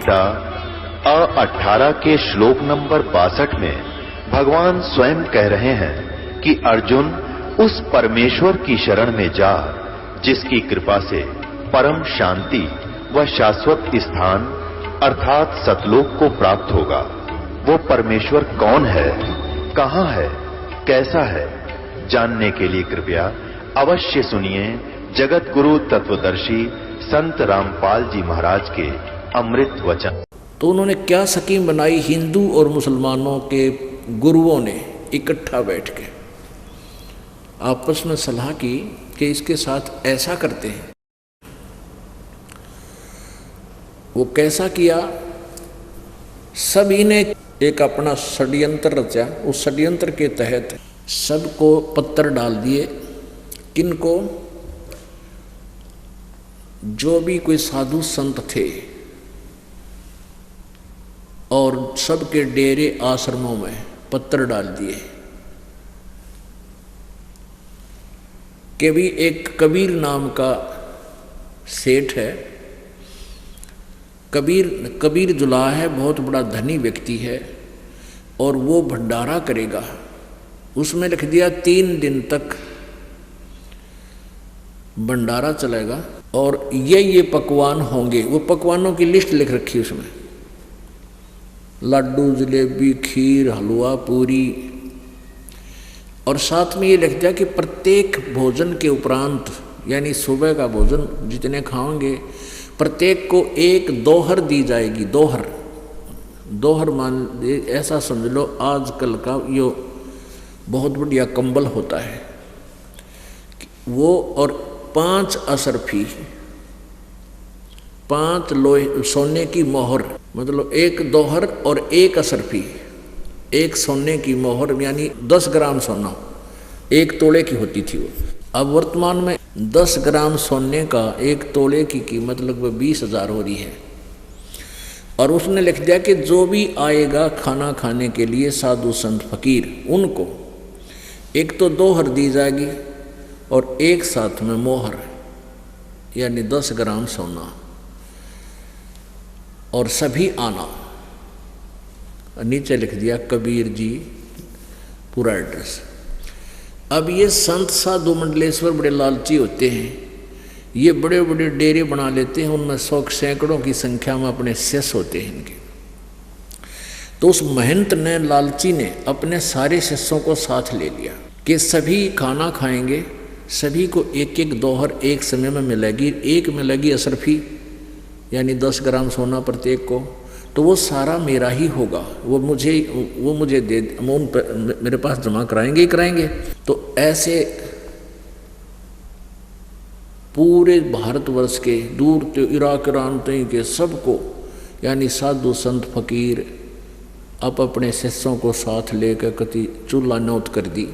गीता 18 के श्लोक नंबर 62 में भगवान स्वयं कह रहे हैं कि अर्जुन उस परमेश्वर की शरण में जा जिसकी कृपा से परम शांति व शाश्वत स्थान अर्थात सतलोक को प्राप्त होगा। वो परमेश्वर कौन है, कहां है, कैसा है, जानने के लिए कृपया अवश्य सुनिए जगत गुरु तत्वदर्शी संत रामपाल जी महाराज के अमृत वचन। तो उन्होंने क्या स्कीम बनाई, हिंदू और मुसलमानों के गुरुओं ने इकट्ठा बैठ के आपस में सलाह की कि इसके साथ ऐसा करते हैं। वो कैसा किया, सभी ने एक अपना षड्यंत्र रचा। उस षड्यंत्र के तहत सबको पत्थर डाल दिए। किनको, जो भी कोई साधु संत थे, और सबके डेरे आश्रमों में पत्थर डाल दिए कि भी एक कबीर नाम का सेठ है, कबीर जुलाहा है, बहुत बड़ा धनी व्यक्ति है, और वो भंडारा करेगा। उसमें लिख दिया 3 दिन तक भंडारा चलेगा और ये पकवान होंगे। वो पकवानों की लिस्ट लिख रखी उसमें, लड्डू, जलेबी, खीर, हलवा, पूरी, और साथ में ये लिख दिया कि प्रत्येक भोजन के उपरांत, यानी सुबह का भोजन जितने खाओगे प्रत्येक को एक दोहर दी जाएगी। दोहर मान ऐसा समझ लो आजकल का यो बहुत बढ़िया कंबल होता है वो, और 5 असरफी, 5 लोहे सोने की मोहर, मतलब 1 दोहर और 1 असरफी, 1 सोने की मोहर, यानी 10 ग्राम सोना, 1 तोले की होती थी वो। अब वर्तमान में 10 ग्राम सोने का 1 तोले की कीमत लगभग 20,000 हो रही है। और उसने लिख दिया कि जो भी आएगा खाना खाने के लिए, साधु संत फकीर, उनको एक तो दोहर दी जाएगी और एक साथ में मोहर, यानी 10 ग्राम सोना, और सभी आना। नीचे लिख दिया कबीर जी पूरा एड्रेस। अब ये संत साधु मंडलेश्वर बड़े लालची होते हैं, ये बड़े बड़े डेरे बना लेते हैं, उनमें 100 सैकड़ों की संख्या में अपने शिष्य होते हैं इनके। तो उस महंत ने, लालची ने, अपने सारे शिष्यों को साथ ले लिया कि सभी खाना खाएंगे, सभी को एक एक दोहर एक समय में मिलेगी, एक मिलेगी असरफी, यानी 10 ग्राम सोना प्रत्येक को, तो वो सारा मेरा ही होगा, वो मुझे दे, मेरे पास जमा कराएंगे। तो ऐसे पूरे भारतवर्ष के दूर तो इराक ईरान के सबको, यानी साधु संत फकीर अपने शिष्यों को साथ लेकर कति चूल्हा नौत कर दी।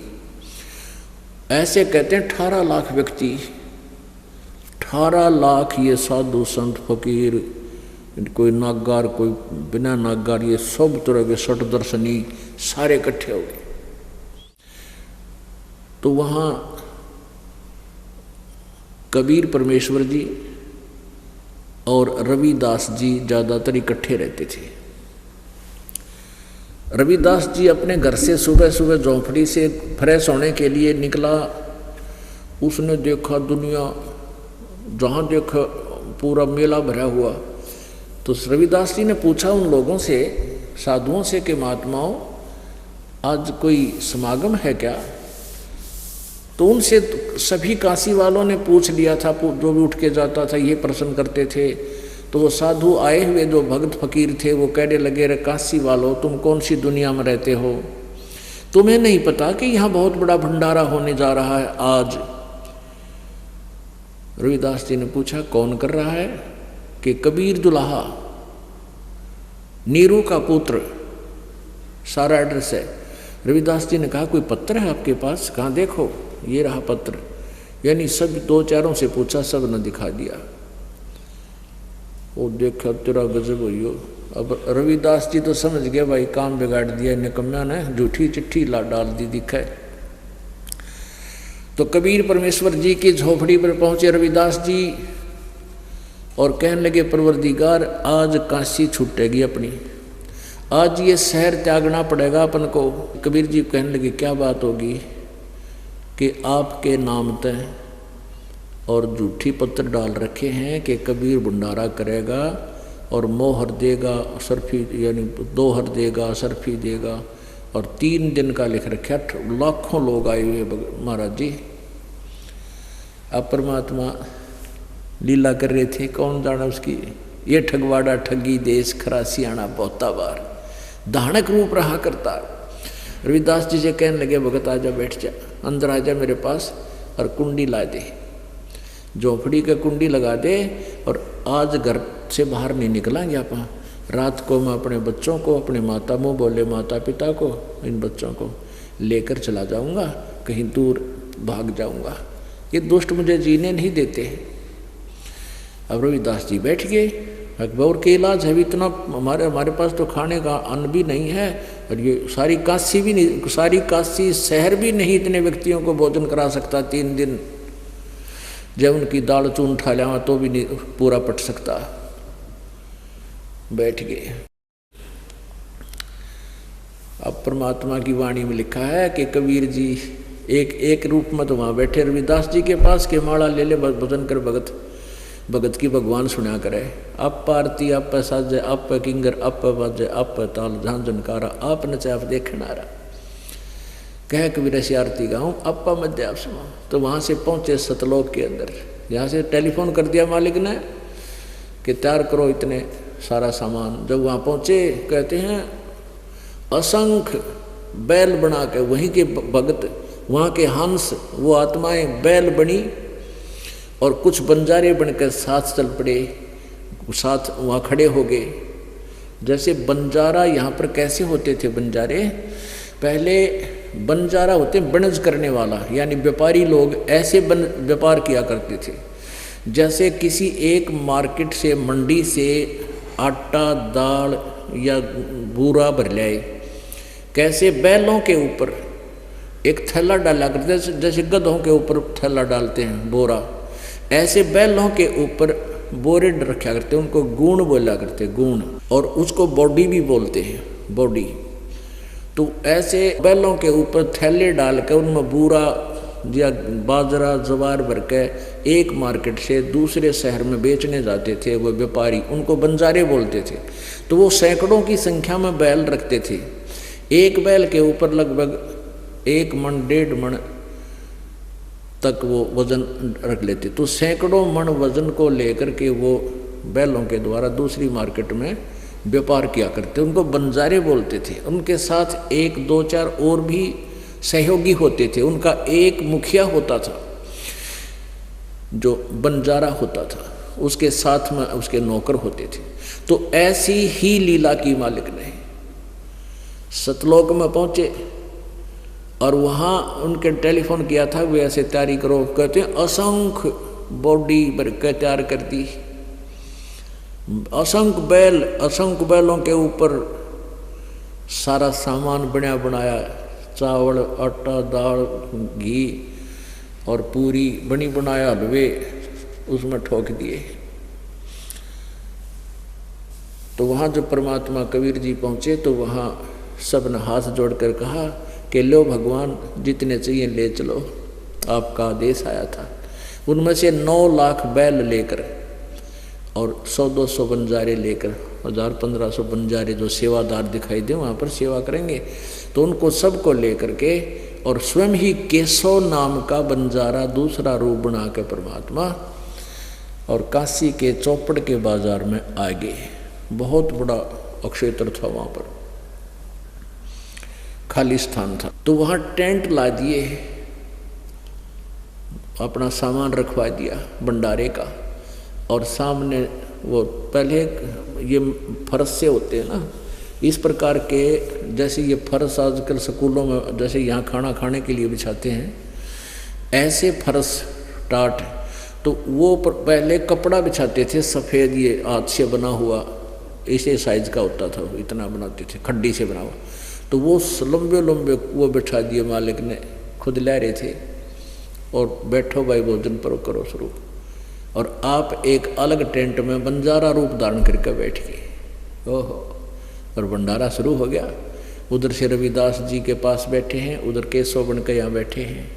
ऐसे कहते हैं 18 लाख व्यक्ति, 18 लाख ये साधु संत फकीर, कोई नागार, कोई बिना नागार, ये सब तरह के सठ दर्शनी सारे इकट्ठे हो गए। तो वहाँ कबीर परमेश्वर जी और रविदास जी ज़्यादातर इकट्ठे रहते थे। रविदास जी अपने घर से सुबह सुबह झोंपड़ी से फ्रेश होने के लिए निकला। उसने देखा दुनिया, जहाँ देखा पूरा मेला भरा हुआ। तो रविदास जी ने पूछा उन लोगों से, साधुओं से, कि महात्माओं आज कोई समागम है क्या? तो उनसे सभी काशी वालों ने पूछ लिया था, जो भी उठ के जाता था ये प्रश्न करते थे। तो वो साधु आए हुए जो भगत फकीर थे वो कहने लगे, रे काशी वालों, तुम कौन सी दुनिया में रहते हो? तुम्हें नहीं पता कि यहाँ बहुत बड़ा भंडारा होने जा रहा है आज? रविदास जी ने पूछा कौन कर रहा है? कि कबीर जुलाहा, नीरू का पुत्र, सारा एड्रेस है। रविदास जी ने कहा कोई पत्र है आपके पास? कहाँ देखो, ये रहा पत्र। यानी सब 2-4 से पूछा, सब ने दिखा दिया। वो देखा तेरा गजब हो। अब रविदास जी तो समझ गए भाई काम बिगाड़ दिया, निकम्या ने झूठी चिट्ठी डाल दी दिखा। तो कबीर परमेश्वर जी की झोपड़ी पर पहुंचे रविदास जी। और कहने लगे परवरदिगार आज काशी छूटेगी अपनी, आज ये शहर त्यागना पड़ेगा अपन को। कबीर जी कहने लगे क्या बात होगी कि आपके नाम तय और झूठी पत्र डाल रखे हैं कि कबीर भंडारा करेगा और मोहर देगा सरफी, यानी 2 हर देगा सरफी देगा, और 3 दिन का लिख रखा। लाखों लोग आए हुए महाराज जी। अब परमात्मा लीला कर रहे थे, कौन जाना उसकी। ये ठगवाड़ा ठगी देश खरा सियाणा बहुता बार, धानक रूप रहा करता। रविदास जी से कहने लगे भगत आजा बैठ जा, अंदर आजा मेरे पास और कुंडी ला दे, झोंपड़ी का कुंडी लगा दे, और आज घर से बाहर नहीं निकलेंगे आप। रात को मैं अपने बच्चों को, अपने माता मुँह बोले माता पिता को, इन बच्चों को लेकर चला जाऊंगा, कहीं दूर भाग जाऊंगा, ये दुष्ट मुझे जीने नहीं देते। अब रविदास जी बैठ गए। अकबर के इलाज है भी इतना, हमारे पास तो खाने का अन्न भी नहीं है, और ये सारी काशी भी नहीं, सारी काशी शहर भी नहीं इतने व्यक्तियों को भोजन करा सकता 3 दिन। जब उनकी दाल चून उठा लिया तो भी नहीं पूरा पट सकता। बैठ गए। अब परमात्मा की वाणी में लिखा है कि कबीर जी एक रूप में तो वहाँ बैठे रविदास जी के पास के माला ले ले भजन कर भगत की भगवान सुना करे। आप आरती आप साजे आप किंगर आप बाजे आप ताल झांझनकारा आप नचे आप देखनारा, कह कबीर ऐसी आरती गाऊँ आपा मध्य आप सुनो। तो वहाँ से पहुँचे सतलोक के अंदर। यहाँ से टेलीफोन कर दिया मालिक ने कि तैयार करो इतने सारा सामान। जब वहाँ पहुँचे कहते हैं असंख्य बैल बना के वहीं के भगत, वहाँ के हंस, वो आत्माएं बैल बनी, और कुछ बंजारे बनकर साथ चल पड़े, साथ वहाँ खड़े हो गए। जैसे बंजारा यहाँ पर कैसे होते थे बंजारे, पहले बंजारा होते बनज करने वाला, यानी व्यापारी लोग ऐसे व्यापार किया करते थे। जैसे किसी एक मार्केट से, मंडी से आटा दाल या बूरा भर लाए, कैसे बैलों के ऊपर एक थैला डाला करते, जैसे गधों के ऊपर थैला डालते हैं बोरा, ऐसे बैलों के ऊपर बोरे रखा करते, उनको गुण बोला करते, गुण, और उसको बॉडी भी बोलते हैं, बॉडी। तो ऐसे बैलों के ऊपर थैले डाल कर उनमें बूरा या बाजरा जवार भर के एक मार्केट से दूसरे शहर में बेचने जाते थे वो व्यापारी, उनको बंजारे बोलते थे। तो वो सैकड़ों की संख्या में बैल रखते थे। एक बैल के ऊपर लगभग 1 मन 1.5 मन तक वो वजन रख लेते। तो सैकड़ों मन वजन को लेकर के वो बैलों के द्वारा दूसरी मार्केट में व्यापार किया करते, उनको बंजारे बोलते थे। उनके साथ 1 2 4 और भी सहयोगी होते थे। उनका एक मुखिया होता था जो बंजारा होता था, उसके साथ में उसके नौकर होते थे। तो ऐसी ही लीला की मालिक ने सतलोक में पहुंचे और वहाँ उनके टेलीफोन किया था, वे ऐसे तैयारी करो, कहते हैं असंख्य बॉडी भर के तैयार कर दी, असंख्य बैलों के ऊपर सारा सामान बना बनाया, चावल आटा दाल घी और पूरी बनी बनाया, हलवे उसमें ठोक दिए। तो वहाँ जब परमात्मा कबीर जी पहुँचे तो वहाँ सब ने हाथ जोड़कर कहा कि लो भगवान जितने चाहिए ले चलो, आपका आदेश आया था। उनमें से 9 लाख बैल लेकर और 100-200 बंजारे लेकर, 1000-1500 बंजारे जो सेवादार दिखाई दे वहाँ पर सेवा करेंगे, तो उनको सबको लेकर के और स्वयं ही केशव नाम का बंजारा दूसरा रूप बना के परमात्मा और काशी के चौपड़ के बाजार में आ गए। बहुत बड़ा अक्षेत्र था वहाँ पर, खाली स्थान था। तो वहाँ टेंट ला दिए, अपना सामान रखवा दिया भंडारे का, और सामने वो पहले ये फर्श से होते हैं ना, इस प्रकार के, जैसे ये फर्श आजकल स्कूलों में जैसे यहाँ खाना खाने के लिए बिछाते हैं, ऐसे फर्श टाट। तो वो पहले कपड़ा बिछाते थे सफ़ेद, ये हाथ से बना हुआ, इसे साइज का होता था, इतना बनाते थे, खड्डी से बना हुआ। तो वो लंबे लंबे वो बिठा दिए मालिक ने, खुद ला रहे थे, और बैठो भाई भोजन पर करो शुरू। और आप एक अलग टेंट में बंजारा रूप धारण करके बैठ गए। ओहो, और भंडारा शुरू हो गया। उधर से रविदास जी के पास बैठे हैं, उधर केशव बन के यहाँ बैठे हैं,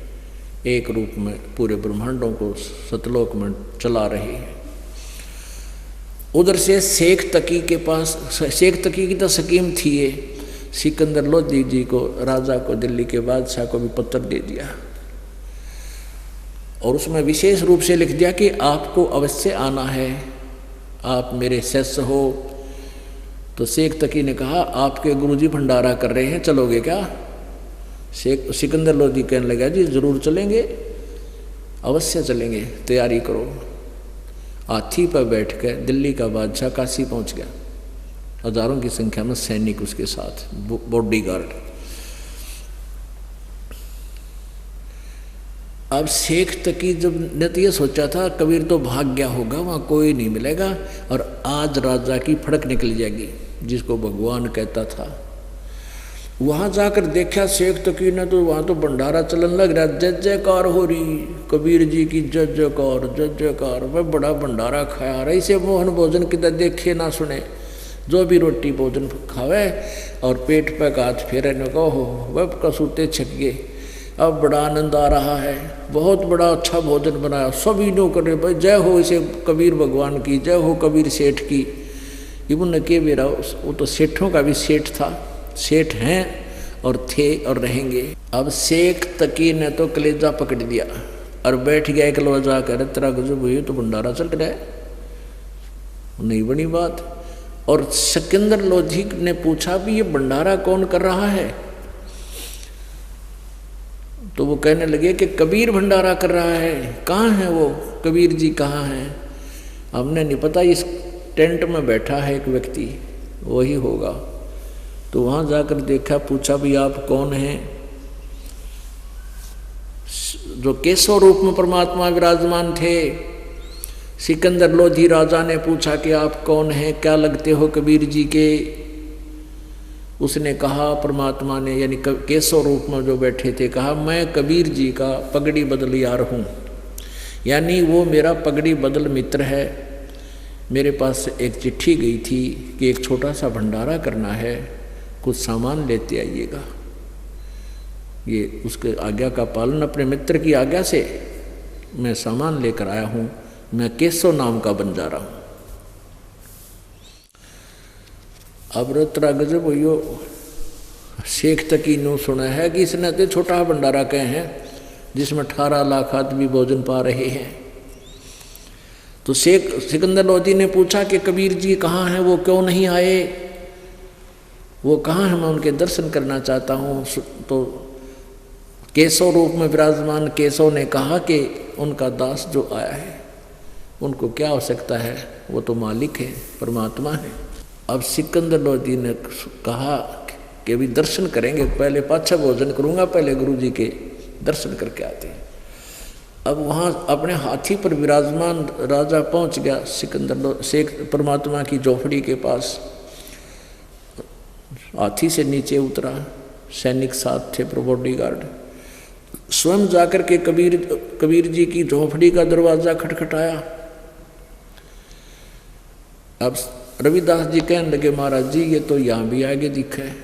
एक रूप में पूरे ब्रह्मांडों को सतलोक में चला रहे हैं। उधर से शेख तकी के पास, शेख तकी की तो स्कीम थी ये, सिकंदर लोधी जी को, राजा को, दिल्ली के बादशाह को भी पत्र दे दिया और उसमें विशेष रूप से लिख दिया कि आपको अवश्य आना है, आप मेरे शिष्य हो। तो शेख तकी ने कहा आपके गुरुजी भंडारा कर रहे हैं, चलोगे क्या? सिकंदर लोधी कहने लगा जी जरूर चलेंगे, अवश्य चलेंगे, तैयारी करो। हाथी पर बैठ कर दिल्ली का बादशाह काशी पहुंच गया, हजारों की संख्या में सैनिक उसके साथ, बॉडीगार्ड। अब शेख तकी जब ने तो ये सोचा था कबीर तो भाग गया होगा, वहाँ कोई नहीं मिलेगा और आज राजा की फड़क निकल जाएगी, जिसको भगवान कहता था। वहाँ जाकर देखा शेख तकी ने तो वहाँ तो भंडारा चलन लग रहा, जय जयकार हो रही, कबीर जी की जय जयकार जय जयकार। वह बड़ा भंडारा खाया रहा, इसे मोहन भोजन किधर देखे ना सुने, जो भी रोटी भोजन खावे और पेट पे हाथ फेरे न कहो, वह कसूते छक गए। अब बड़ा आनंद आ रहा है, बहुत बड़ा अच्छा भोजन बनाया, सभी नो करे भाई जय हो इसे कबीर भगवान की, जय हो कबीर सेठ की। इबन के बेरा वो तो सेठों का भी सेठ था, सेठ हैं और थे और रहेंगे। अब शेख तकी ने तो कलेजा पकड़ दिया और बैठ गया एकलवा जाकर, तेरा गजब हुई तो भंडारा चल रहा है, नहीं बनी बात। और सिकंदर लोधी ने पूछा भी ये भंडारा कौन कर रहा है? तो वो कहने लगे कि कबीर भंडारा कर रहा है। कहाँ है वो कबीर जी, कहाँ हैं? हमने नहीं पता, इस टेंट में बैठा है एक व्यक्ति, वही होगा। तो वहाँ जाकर देखा, पूछा भी आप कौन हैं? जो केशव रूप में परमात्मा विराजमान थे। सिकंदर लोधी राजा ने पूछा कि आप कौन हैं, क्या लगते हो कबीर जी के? उसने कहा, परमात्मा ने यानी केशव रूप में जो बैठे थे, कहा मैं कबीर जी का पगड़ी बदलियार हूँ, यानी वो मेरा पगड़ी बदल मित्र है। मेरे पास से एक चिट्ठी गई थी कि एक छोटा सा भंडारा करना है, कुछ सामान लेते आइएगा। ये उसके आज्ञा का पालन, अपने मित्र की आज्ञा से मैं सामान लेकर आया हूँ। मैं केशव नाम का बंजारा हूँ। अब रतरा गजब हो, शेख तकी ने सुना है कि इसने तो छोटा भंडारा कहे हैं जिसमें 18 लाख आदमी भोजन पा रहे हैं। तो सिकंदर लोधी ने पूछा कि कबीर जी कहाँ हैं, वो क्यों नहीं आए, वो कहाँ हैं, मैं उनके दर्शन करना चाहता हूँ। तो केशव रूप में विराजमान केशव ने कहा कि उनका दास जो आया है उनको क्या आवश्यकता है, वो तो मालिक है, परमात्मा है। अब सिकंदर लोधी ने कहा कि अभी दर्शन करेंगे, पहले पाछा भोजन करूँगा, पहले गुरु जी के दर्शन करके आते हैं। अब वहाँ अपने हाथी पर विराजमान राजा पहुँच गया। सिकंदर शेख परमात्मा की झोपड़ी के पास हाथी से नीचे उतरा, सैनिक साथ थे, बॉडीगार्ड। स्वयं जाकर के कबीर जी की झोपड़ी का दरवाजा खटखटाया। अब रविदास जी कहने लगे, महाराज जी ये तो यहाँ भी आगे दिखा है,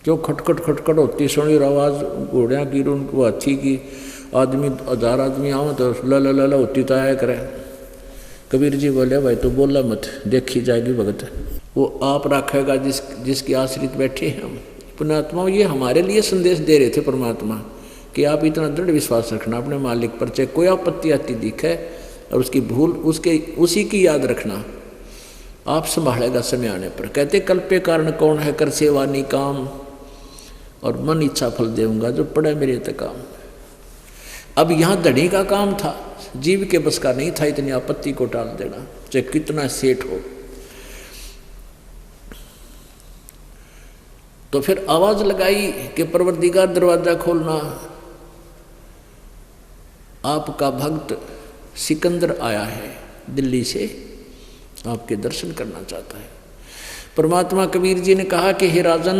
क्यों खटखट खटखट होती सुनी आवाज़ घोड़िया की, उनको हाथी की, आदमी 1000 आदमी आओ तो ला होती तो आया करे। कबीर जी बोले भाई तो बोला मत, देखी जाएगी भगत, वो आप रखेगा जिसकी आश्रित बैठे हैं हम। पुण्यात्मा ये हमारे लिए संदेश दे रहे थे परमात्मा कि आप इतना दृढ़ विश्वास रखना अपने मालिक पर, चाहे कोई आपत्ति आती दिखे और उसकी भूल उसी की याद रखना, आप संभालेगा समय आने पर। कहते कल्पे कारण कौन है, कर सेवा नहीं काम, और मन इच्छा फल देऊंगा जो पड़े मेरे तक काम। अब यहाँ धनी का काम था, जीव के बस का नहीं था इतनी आपत्ति को टाल देना, चाहे कितना सेठ हो। तो फिर आवाज लगाई कि परवरदिगार दरवाजा खोलना, आपका भक्त सिकंदर आया है दिल्ली से, आपके दर्शन करना चाहता है। परमात्मा कबीर जी ने कहा कि हे राजन,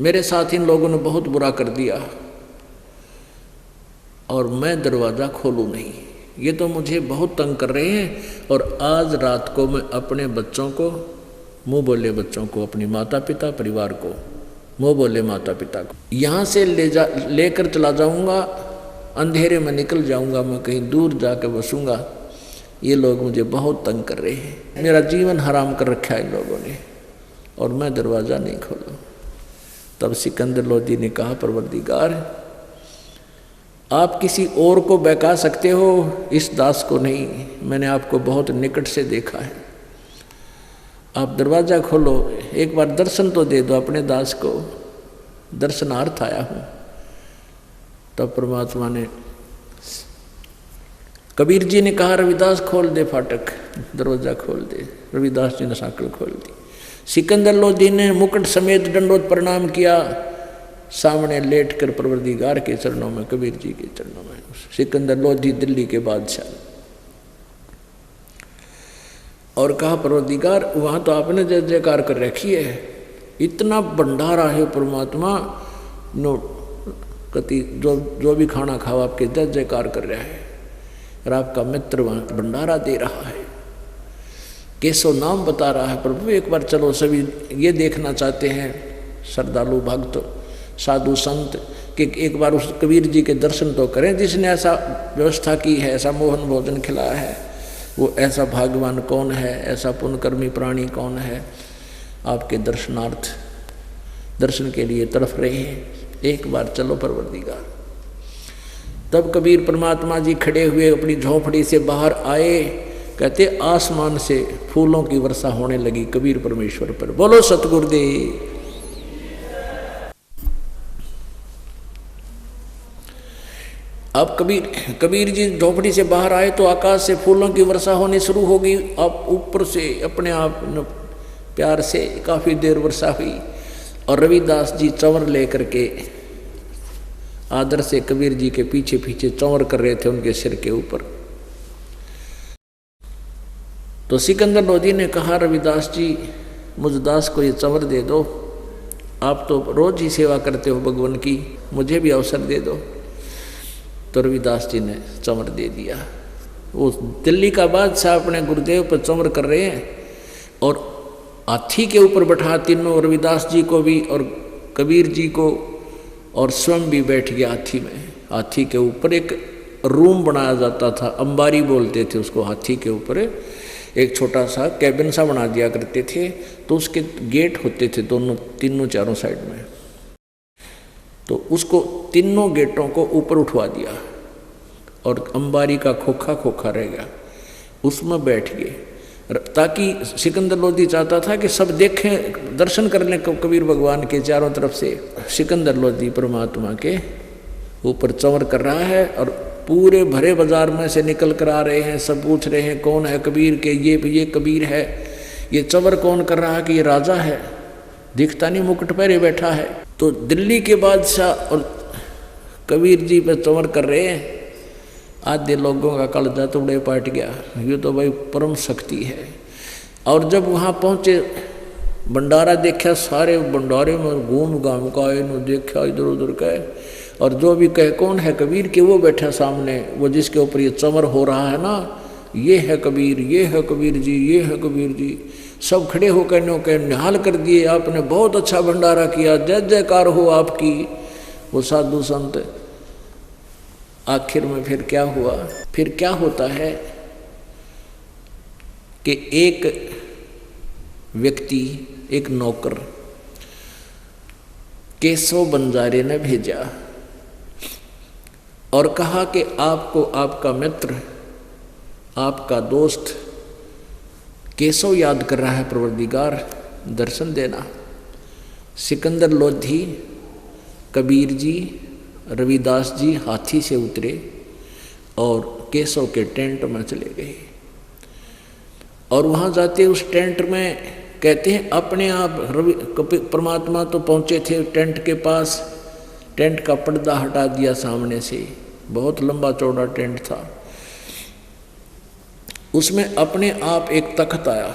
मेरे साथ इन लोगों ने बहुत बुरा कर दिया और मैं दरवाज़ा खोलूँ नहीं, ये तो मुझे बहुत तंग कर रहे हैं। और आज रात को मैं अपने बच्चों को, मुँह बोले बच्चों को, अपनी माता पिता परिवार को, मुँह बोले माता पिता को यहाँ से लेकर चला जाऊँगा, अंधेरे में निकल जाऊँगा, मैं कहीं दूर जाकर बसूँगा। ये लोग मुझे बहुत तंग कर रहे हैं, मेरा जीवन हराम कर रखा है इन लोगों ने, और मैं दरवाज़ा नहीं खोलूँ। तब सिकंदर लोदी ने कहा, परवरदिगार आप किसी और को बहका सकते हो, इस दास को नहीं। मैंने आपको बहुत निकट से देखा है, आप दरवाज़ा खोलो, एक बार दर्शन तो दे दो अपने दास को, दर्शनार्थ आया हूँ। तब परमात्मा ने, कबीर जी ने कहा, रविदास खोल दे फाटक, दरवाज़ा खोल दे। रविदास जी ने साकल खोल दी। सिकंदर लोदी ने मुकुट समेत दंडोत प्रणाम किया, सामने लेट कर परवरदिगार के चरणों में, कबीर जी के चरणों में। सिकंदर लोदी दिल्ली के बादशाह, और कहा, परवरदिगार वहाँ तो आपने जय जयकार कर रखी है, इतना भंडारा है परमात्मा, नो कति जो भी खाना खाओ आपके जय जयकार कर रहा है, और आपका मित्र वहाँ भंडारा दे रहा है, केशव नाम बता रहा है। प्रभु एक बार चलो, सभी ये देखना चाहते हैं श्रद्धालु भक्त साधु संत कि एक बार उस कबीर जी के दर्शन तो करें, जिसने ऐसा व्यवस्था की है, ऐसा मोहन भोजन खिलाया है, वो ऐसा भाग्यवान कौन है, ऐसा पुण्यकर्मी प्राणी कौन है। आपके दर्शनार्थ, दर्शन के लिए तड़फ रहे हैं, एक बार चलो परवरदिगार। तब कबीर परमात्मा जी खड़े हुए अपनी झोंपड़ी से बाहर आए, कहते आसमान से फूलों की वर्षा होने लगी कबीर परमेश्वर पर। बोलो सतगुरुदेव। अब कबीर जी झोपड़ी से बाहर आए तो आकाश से फूलों की वर्षा होनी शुरू हो गई। अब ऊपर से अपने आप प्यार से काफ़ी देर वर्षा हुई, और रविदास जी चंवर लेकर के आदर से कबीर जी के पीछे पीछे चंवर कर रहे थे उनके सिर के ऊपर। तो सिकंदर लोदी ने कहा, रविदास जी मुझ दास को ये चंवर दे दो, आप तो रोज ही सेवा करते हो भगवान की, मुझे भी अवसर दे दो। तो रविदास जी ने चंवर दे दिया। वो दिल्ली का बादशाह अपने गुरुदेव पर चंवर कर रहे हैं, और हाथी के ऊपर बैठा तीनों, रविदास जी को भी और कबीर जी को, और स्वयं भी बैठ गया हाथी में। हाथी के ऊपर एक रूम बनाया जाता था, अंबारी बोलते थे उसको। हाथी के ऊपर एक छोटा सा कैबिन सा बना दिया करते थे, तो उसके गेट होते थे दोनों तीनों चारों साइड में। तो उसको तीनों गेटों को ऊपर उठवा दिया, और अंबारी का खोखा खोखा रह गया, उसमें बैठ गए, ताकि सिकंदर लोदी चाहता था कि सब देखें, दर्शन कर लें कबीर भगवान के चारों तरफ से। सिकंदर लोदी परमात्मा के ऊपर चंवर कर रहा है, और पूरे भरे बाजार में से निकल कर आ रहे हैं, सब पूछ रहे हैं कौन है कबीर के, ये कबीर है। ये चंवर कौन कर रहा है कि ये राजा है, दिखता नहीं, मुकुट पहरे बैठा है। तो दिल्ली के बादशाह और कबीर जी पे चंवर कर रहे हैं। आधे लोगों का कलजा टुकड़े पाट गया, ये तो भाई परम शक्ति है। और जब वहाँ पहुँचे, भंडारा देखा, सारे भंडारे में घूम घाम का इन्होंने देखा इधर उधर का, और जो भी कहे कौन है कबीर के, वो बैठा सामने, वो जिसके ऊपर ये चंवर हो रहा है ना, ये है कबीर, ये है कबीर जी, ये है कबीर जी। सब खड़े होकर निहाल कर दिए, आपने बहुत अच्छा भंडारा किया, जय जयकार हो आपकी। वो साधु संत, आखिर में फिर क्या हुआ, फिर क्या होता है कि एक व्यक्ति, एक नौकर केशव बंजारे ने भेजा और कहा कि आपको आपका मित्र, आपका दोस्त केशव याद कर रहा है, परवरदिगार दर्शन देना। सिकंदर लोधी, कबीर जी, रविदास जी हाथी से उतरे और केशव के टेंट में चले गए। और वहाँ जाते उस टेंट में कहते हैं अपने आप परमात्मा तो पहुँचे थे टेंट के पास, टेंट का पर्दा हटा दिया सामने से, बहुत लंबा चौड़ा टेंट था। उसमें अपने आप एक तख्त आया,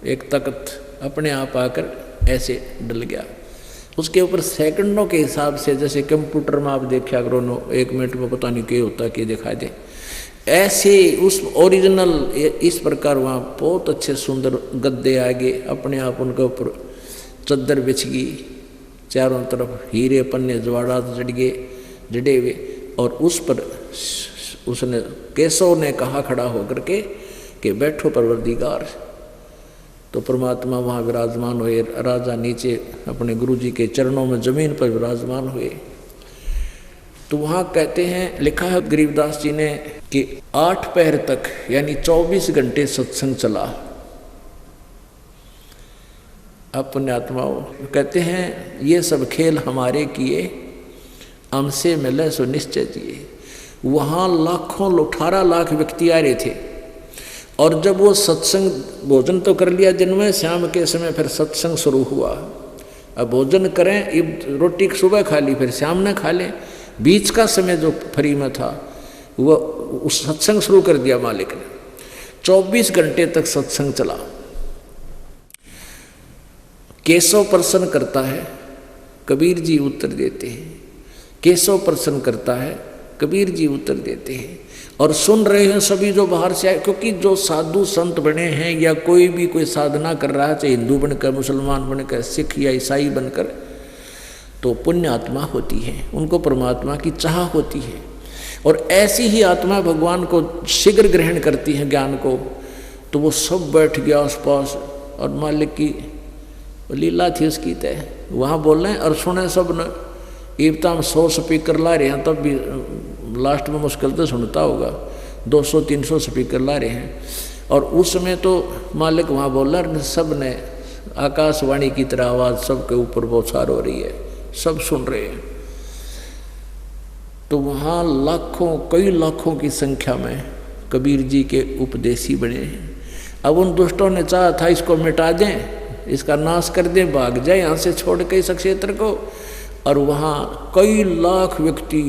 एक तख्त अपने आप आकर ऐसे डल गया। उसके ऊपर सेकंडों के हिसाब से, जैसे कंप्यूटर में आप देखा करो, 1 मिनट में पता नहीं क्या होता कि दिखाई दे, ऐसे उस ओरिजिनल इस प्रकार वहाँ बहुत अच्छे सुंदर गद्दे आ गए, अपने आप उनके ऊपर चद्दर बिछ गई, चारों तरफ हीरे पन्ने जवाहरात जड़े हुए, और उस पर उसने केशव ने कहा खड़ा होकर के कि बैठो परवरदिगार। तो परमात्मा वहाँ विराजमान हुए, राजा नीचे अपने गुरुजी के चरणों में जमीन पर विराजमान हुए। तो वहाँ कहते हैं, लिखा है गरीबदास जी ने कि 8 पहर तक यानी 24 घंटे सत्संग चला। अपने आत्माओं कहते हैं ये सब खेल हमारे किए, हमसे मिले सो निश्चय दिए। वहाँ लाखों 18 लाख व्यक्ति आ रहे थे, और जब वो सत्संग भोजन तो कर लिया दिन में, शाम के समय फिर सत्संग शुरू हुआ। अब भोजन करें, रोटी सुबह खा ली, फिर शाम में खा लें, बीच का समय जो फ्री में था वो उस सत्संग शुरू कर दिया मालिक ने। 24 घंटे तक सत्संग चला। केशव प्रसन्न करता है, कबीर जी उत्तर देते हैं। केशव प्रसन्न करता है, कबीर जी उत्तर देते हैं। और सुन रहे हैं सभी जो बाहर से आए, क्योंकि जो साधु संत बने हैं या कोई भी कोई साधना कर रहा है, चाहे हिंदू बनकर, मुसलमान बनकर, सिख या ईसाई बनकर, तो पुण्य आत्मा होती है, उनको परमात्मा की चाह होती है। और ऐसी ही आत्मा भगवान को शीघ्र ग्रहण करती है ज्ञान को। तो वो सब बैठ गया आसपास, और मालिक की लीला थी उसकी तय। वहाँ बोल रहे हैं और सुने सब न। इब्ता हम 100 स्पीकर ला रहे हैं, तब भी लास्ट में मुश्किल तो सुनता होगा, 200-300 स्पीकर ला रहे हैं। और उस समय तो मालिक वहाँ बोल रहा, सब ने आकाशवाणी की तरह आवाज़ सबके ऊपर बौछार हो रही है, सब सुन रहे हैं। तो वहाँ लाखों, कई लाखों की संख्या में कबीर जी के उपदेशी बने हैं। अब उन दुष्टों ने चाहा था इसको मिटा दें, इसका नाश कर दें, भाग जाए यहाँ से छोड़ के इस क्षेत्र को। और वहाँ कई लाख व्यक्ति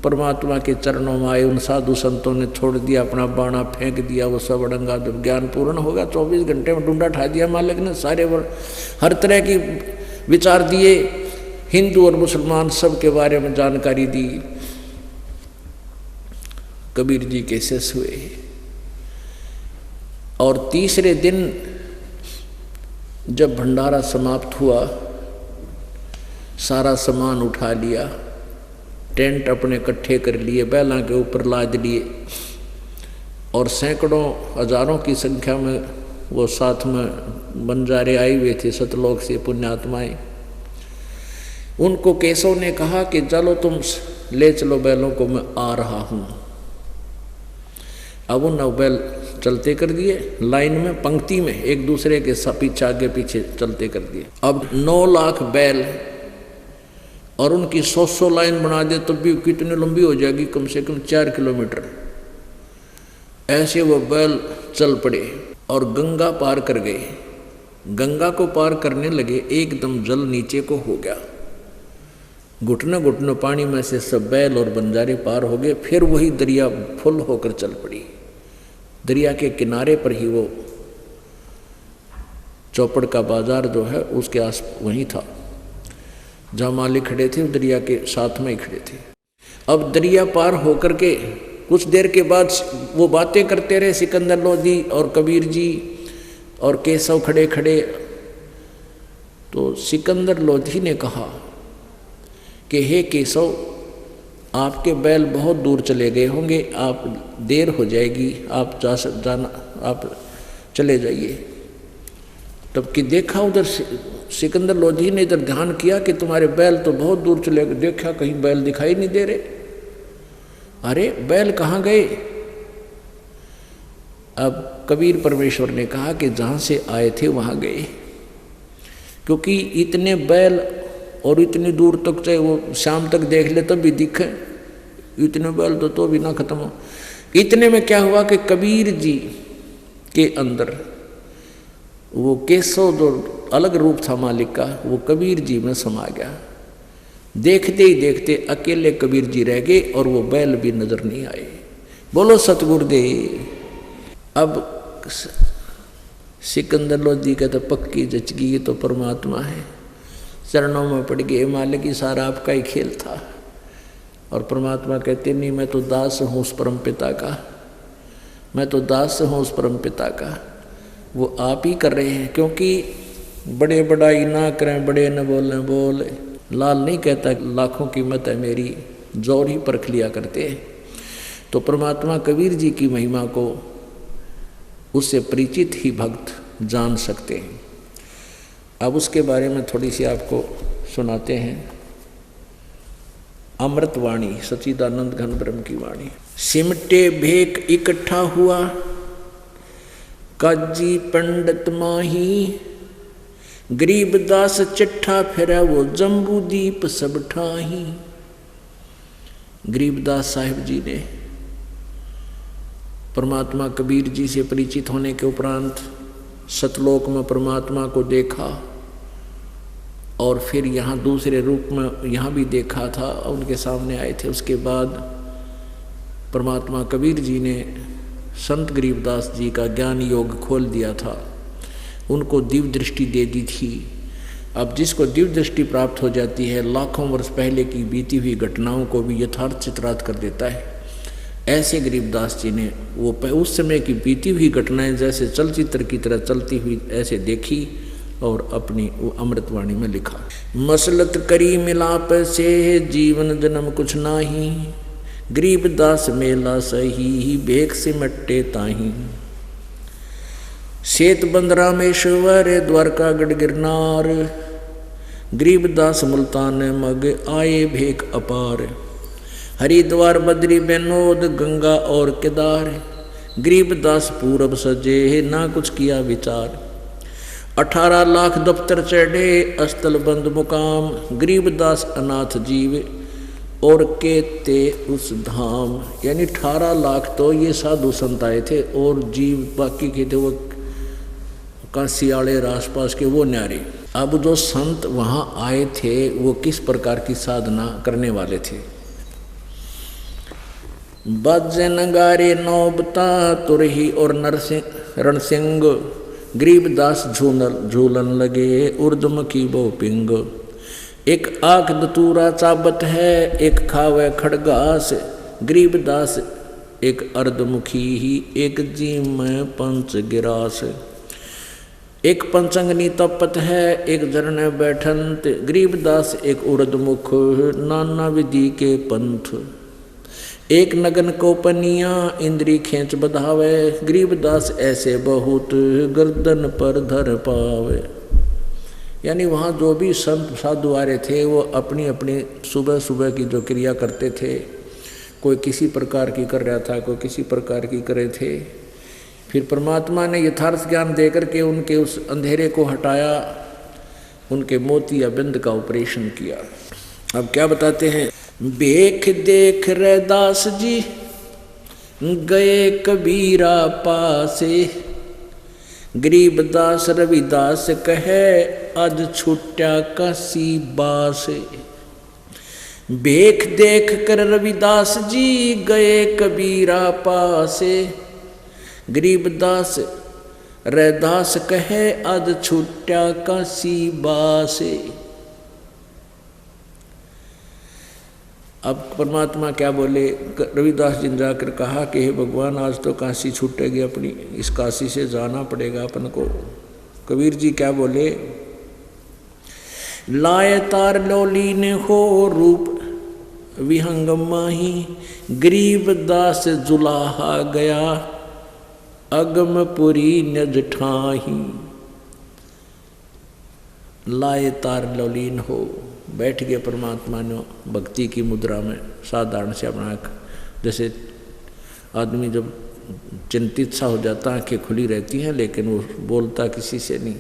परमात्मा के चरणों में आए। उन साधु संतों ने छोड़ दिया, अपना बाणा फेंक दिया, वो सब अड़ंगा जब ज्ञान पूर्ण होगा 24 घंटे में डूंडा ठा दिया मालिक ने। सारे हर तरह की विचार दिए, हिंदू और मुसलमान सब के बारे में जानकारी दी। कबीर जी के शेष हुए। और तीसरे दिन जब भंडारा समाप्त हुआ, सारा सामान उठा लिया, टेंट अपने इकट्ठे कर लिए, बैलों के ऊपर लाद लिए, और सैकड़ों हजारों की संख्या में वो साथ में बंजारे आए हुए थे सतलोक से, पुण्यात्माएं। उनको केशव ने कहा कि चलो तुम ले चलो बैलों को, मैं आ रहा हूँ। अब उन बैल चलते कर दिए, लाइन में पंक्ति में एक दूसरे के पीछे आगे पीछे चलते कर दिए। अब 9 लाख बैल, और उनकी 100 लाइन बना दे तो भी कितनी लंबी हो जाएगी, कम से कम 4 किलोमीटर। ऐसे वो बैल चल पड़े और गंगा पार कर गए। गंगा को पार करने लगे, एकदम जल नीचे को हो गया, घुटने घुटने पानी में से सब बैल और बंजारे पार हो गए। फिर वही दरिया फुल होकर चल पड़ी। दरिया के किनारे पर ही वो चौपड़ का बाजार जो है उसके आस वहीं था जहाँ मालिक खड़े थे, दरिया के साथ में ही खड़े थे। अब दरिया पार होकर के कुछ देर के बाद वो बातें करते रहे, सिकंदर लोधी और कबीर जी और केशव खड़े खड़े। तो सिकंदर लोधी ने कहा कि हे केशव, आपके बैल बहुत दूर चले गए होंगे, आप देर हो जाएगी, आप आप चले जाइए। तब कि देखा उधर सिकंदर लोधी ने इधर ध्यान किया कि तुम्हारे बैल तो बहुत दूर चले गए। देखा कहीं बैल दिखाई नहीं दे रहे। अरे बैल कहाँ गए? अब कबीर परमेश्वर ने कहा कि जहाँ से आए थे वहाँ गए, क्योंकि इतने बैल और इतनी दूर तक, चाहे वो शाम तक देख ले तब भी दिखे, इतने बैल तो भी ना खत्म हो। इतने में क्या हुआ कि कबीर जी के अंदर वो केशव जो अलग रूप था मालिक का, वो कबीर जी में समा गया। देखते ही देखते अकेले कबीर जी रह गए और वो बैल भी नजर नहीं आए। बोलो सतगुरुदेव। अब सिकंदर लोधी का तो पक्की जच गई, ये तो परमात्मा है। चरणों में पड़ गए, मालिक ही सारा आपका ही खेल था। और परमात्मा कहते नहीं, मैं तो दास हूँ उस परम पिता का, मैं तो दास हूँ उस परम पिता का। वो आप ही कर रहे हैं, क्योंकि बड़े बड़ाई ना करें, बड़े न बोलें बोले। लाल नहीं कहता लाखों कीमत है मेरी, जोर ही परख लिया करते हैं। तो परमात्मा कबीर जी की महिमा को उससे परिचित ही भक्त जान सकते हैं। अब उसके बारे में थोड़ी सी आपको सुनाते हैं। अमृत वाणी, सच्चिदानंद घन ब्रह्म की वाणी। सिमटे भेक इकट्ठा हुआ, काजी पंडित माही, गरीबदास चिट्ठा फिरा वो जम्बूदीप सब ठाही। गरीबदास साहिब जी ने परमात्मा कबीर जी से परिचित होने के उपरांत सतलोक में परमात्मा को देखा और फिर यहाँ दूसरे रूप में यहाँ भी देखा था, उनके सामने आए थे। उसके बाद परमात्मा कबीर जी ने संत गरीबदास जी का ज्ञान योग खोल दिया था, उनको दिव्य दृष्टि दे दी थी। अब जिसको दिव्य दृष्टि प्राप्त हो जाती है, लाखों वर्ष पहले की बीती हुई घटनाओं को भी यथार्थ चित्रार्थ कर देता है। ऐसे गरीबदास जी ने वो उस समय की बीती हुई घटनाएं जैसे चलचित्र की तरह चलती हुई ऐसे देखी और अपनी वो अमृतवाणी में लिखा। मसलत करी मिलाप से जीवन जन्म कुछ नाही, गरीबदास मेला सही भेख सिमटे ताही। सेत बंद रामेश्वर द्वारका गढ़ गिरनार, गरीबदास मुल्तान मग आए भेख अपार। हरिद्वार बद्री बेनोद गंगा और केदार, गरीबदास पूरब सजे ना कुछ किया विचार। 18 लाख दफ्तर चढ़े अस्तल बंद मुकाम, गरीबदास अनाथ जीव और केते उस धाम। यानी 18 लाख तो ये साधु संत आए थे और जीव बाकी के थे वो काशी वाले आसपास के वो न्यारे। अब जो संत वहाँ आए थे वो किस प्रकार की साधना करने वाले थे। बाजे नगारे नौबता तुरही और नरसिंह रणसिंह, गरीबदास झूलन लगे उर्दमुखी बो पिंग। एक आंख दतूरा चाबत है एक खावे खड़गास, गरीबदास एक अर्धमुखी ही एक जीम में पंच गिरास। एक पंचंगनी तपत है एक जरने बैठंत, गरीबदास एक उर्दमुख नाना विधि के पंथ। एक नगन को पनिया इंद्री खेच बधावे, गरीबदास ऐसे बहुत गर्दन पर धर पावे। यानी वहाँ जो भी संत साधु आ रहे थे वो अपनी अपनी सुबह सुबह की जो क्रिया करते थे, कोई किसी प्रकार की कर रहा था, कोई किसी प्रकार की करे थे। फिर परमात्मा ने यथार्थ ज्ञान देकर के उनके उस अंधेरे को हटाया, उनके मोती या बिंद का ऑपरेशन किया। अब क्या बताते हैं। भेख देख रैदास जी गए कबीरा पासे, गरीबदास रविदास कहे आज छुट्या काशी बासे। भेख देख कर रविदास जी गए कबीरा पासे, गरीबदास रैदास कहे आज छुट्या काशी बासे। अब परमात्मा क्या बोले, रविदास जी ने जाकर कहा कि हे भगवान आज तो काशी छूटेगी अपनी, इस काशी से जाना पड़ेगा अपन को। कबीर जी क्या बोले, लाए तार लौली ने हो रूप विहंग माही, गरीबदास जुलाहा गया अगमपुरी नज ठाही। लाए तार लौलीन हो, बैठ गए परमात्मा ने भक्ति की मुद्रा में साधारण से अपना, जैसे आदमी जब चिंतित सा हो जाता है, आंखें खुली रहती हैं लेकिन वो बोलता किसी से नहीं,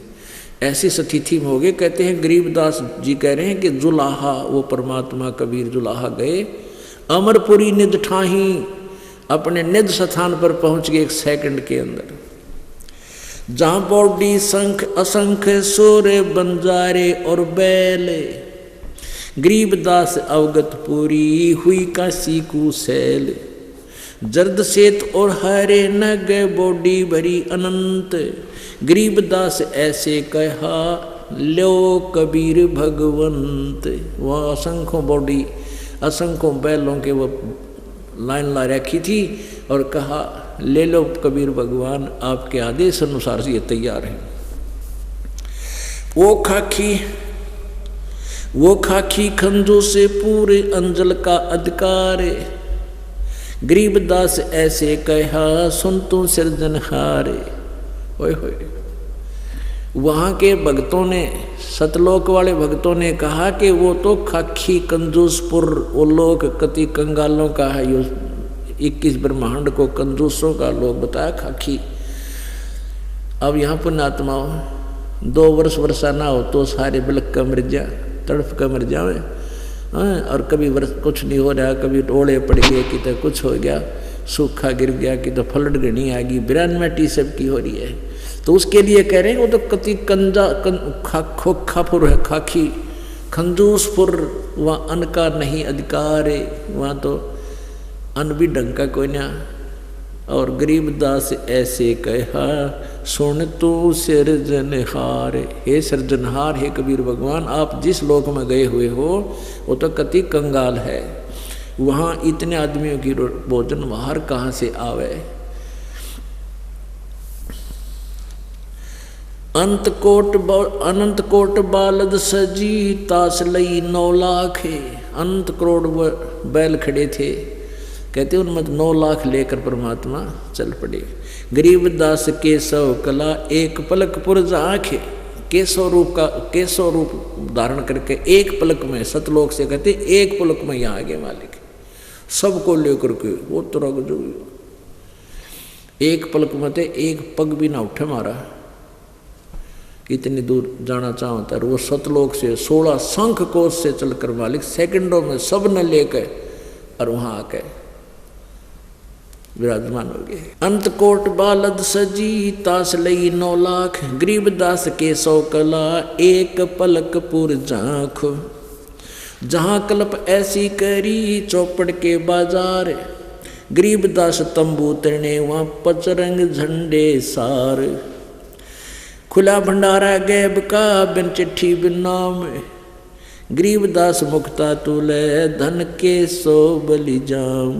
ऐसी स्थिति में हो गए। कहते हैं गरीबदास जी कह रहे हैं कि जुलाहा, वो परमात्मा कबीर जुलाहा गए अमरपुरी निज ठाही, अपने निज स्थान पर पहुंच गए 1 सेकंड के अंदर। जहां बौडी शंख असंख्य सूर्य बंजारे और बैले, गरीबदास अवगत पूरी हुई काशी कुशैल। जर्द सेत और हरे नग बौडी भरी अनंत, गरीबदास ऐसे कहा लो कबीर भगवंत। वह असंख्यों बौडी असंख्यों बैलों के वो लाइन ला रखी थी और कहा ले लो कबीर भगवान, आपके आदेश अनुसार से ये तैयार है। वो खाकी खंजों से पूरे अंजल का अधिकार, गरीबदास ऐसे कहा सुन तू सिरजनहार। ओए होए, वहाँ के भक्तों ने, सतलोक वाले भक्तों ने कहा कि वो तो खाकी कंजूसपुर, वो लोग कति कंगालों का है, यो 21 ब्रह्मांड को कंजूसों का लोग बताया खाकी। अब यहाँ पुण्यात्माओं 2 वर्ष वर्षा ना हो तो सारे बिलक का मर जा, तड़फ का मर जाए। और कभी वर्ष कुछ नहीं हो रहा, कभी ओले पड़ गए, कि तो कुछ हो गया, सूखा गिर गया, कि तो फ्लड घनी आ गई, बिरानमेटी सबकी हो रही है। तो उसके लिए कह रहे हैं वो तो कति खोखापुर है, खाकी खंजूसपुर, वहाँ अन्न का नहीं अधिकार है, वहाँ तो अन्न भी ढंग का कोई ना। और गरीबदास ऐसे कहा सुन तू सिरजनहार। हे सिरजनहार, हे कबीर भगवान, आप जिस लोक में गए हुए हो वो तो कति कंगाल है, वहाँ इतने आदमियों की भोजन बाहर कहाँ से आवे। अनंत कोट बालद सजी तास लई 9 लाख। अनंत करोड़ बैल खड़े थे, कहते उनमें 9 लाख लेकर परमात्मा चल पड़े। गरीबदास केशव कला एक पलक पुरज आँख। केशव रूप धारण करके एक पलक में, सतलोक से कहते एक पलक में यहाँ आगे मालिक सबको लेकर के वो तुरग जो एक पलक में थे, एक पग भी ना उठे मारा, कितनी दूर जाना चाहता है। वो सतलोक से 16 शंख कोश से चलकर मालिक सेकंडों में सब न लेकर और वहां आके विराजमान हो गए। अंत कोट बालद सजी तास लई 9 लाख। गरीबदास के 100 कला एक पलक पुर झांख। जहां कल्प ऐसी करी चौपड़ के बाजार। गरीबदास तंबू तने वहां पचरंग झंडे सार। खुला भंडारा गैब का बिन चिट्ठी बिन नाम। गरीबदास मुक्ता तुले धन के 100 बलि जाम।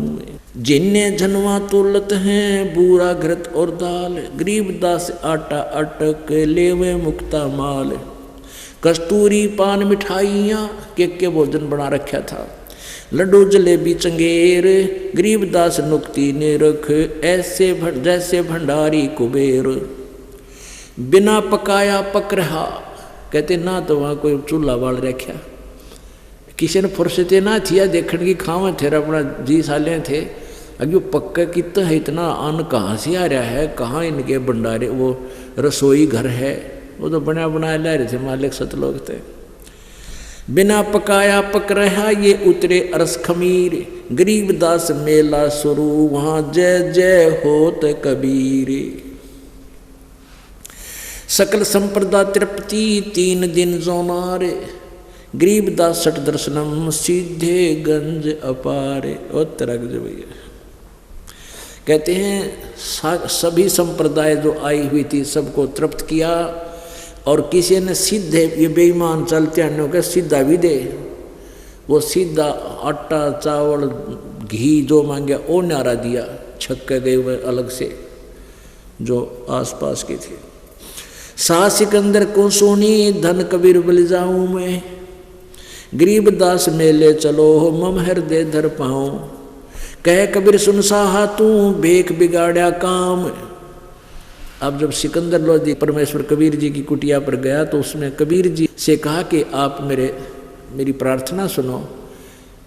जिन्ने झनवा तुलत हैं बूरा घृत और दाल। गरीबदास आटा अटक लेवे मुक्ता माल। कस्तूरी पान मिठाइयाँ के भोजन बना रखा था। लड्डू जलेबी चंगेर। गरीबदास नुक्ति ने रख ऐसे जैसे भंडारी कुबेर। बिना पकाया पक रहा। कहते ना तो वहाँ कोई चूल्हा बाल रखा, किसी ने फुर्सते ना थिया देखने की खावा थे अपना जी साले थे। अभी पक्का कितना है, इतना अन्न कहाँ से आ रहा है, कहाँ इनके भंडारे वो रसोई घर है, वो तो बना बनाया ला रहे थे मालिक सतलोक थे। बिना पकाया पक रहा ये उतरे अरस खमीर। गरीबदास मेला शुरू वहाँ जय जय होत कबीर। सकल संप्रदा तृप्ति 3 दिन जोनारे। गरीबदास सठ दर्शनम सीधे गंज अपारे। और तरक जो भैया कहते हैं सभी संप्रदाय जो आई हुई थी सबको तृप्त किया। और किसी ने सीधे ये बेईमान चलते अन्यों के सीधा भी दे, वो सीधा आटा चावल घी जो मांगे वो नारा दिया। छक्के गए हुए अलग से जो आसपास के थे। शाह सिकंदर को सोनी धन कबीर बल जाऊं मैं। गरीबदास मेले चलो मम हृदय धर पाऊं। कह कबीर सुन साहा तू बेख बिगाड़ा काम। अब जब सिकंदर लोधी परमेश्वर कबीर जी की कुटिया पर गया तो उसने कबीर जी से कहा कि आप मेरी प्रार्थना सुनो,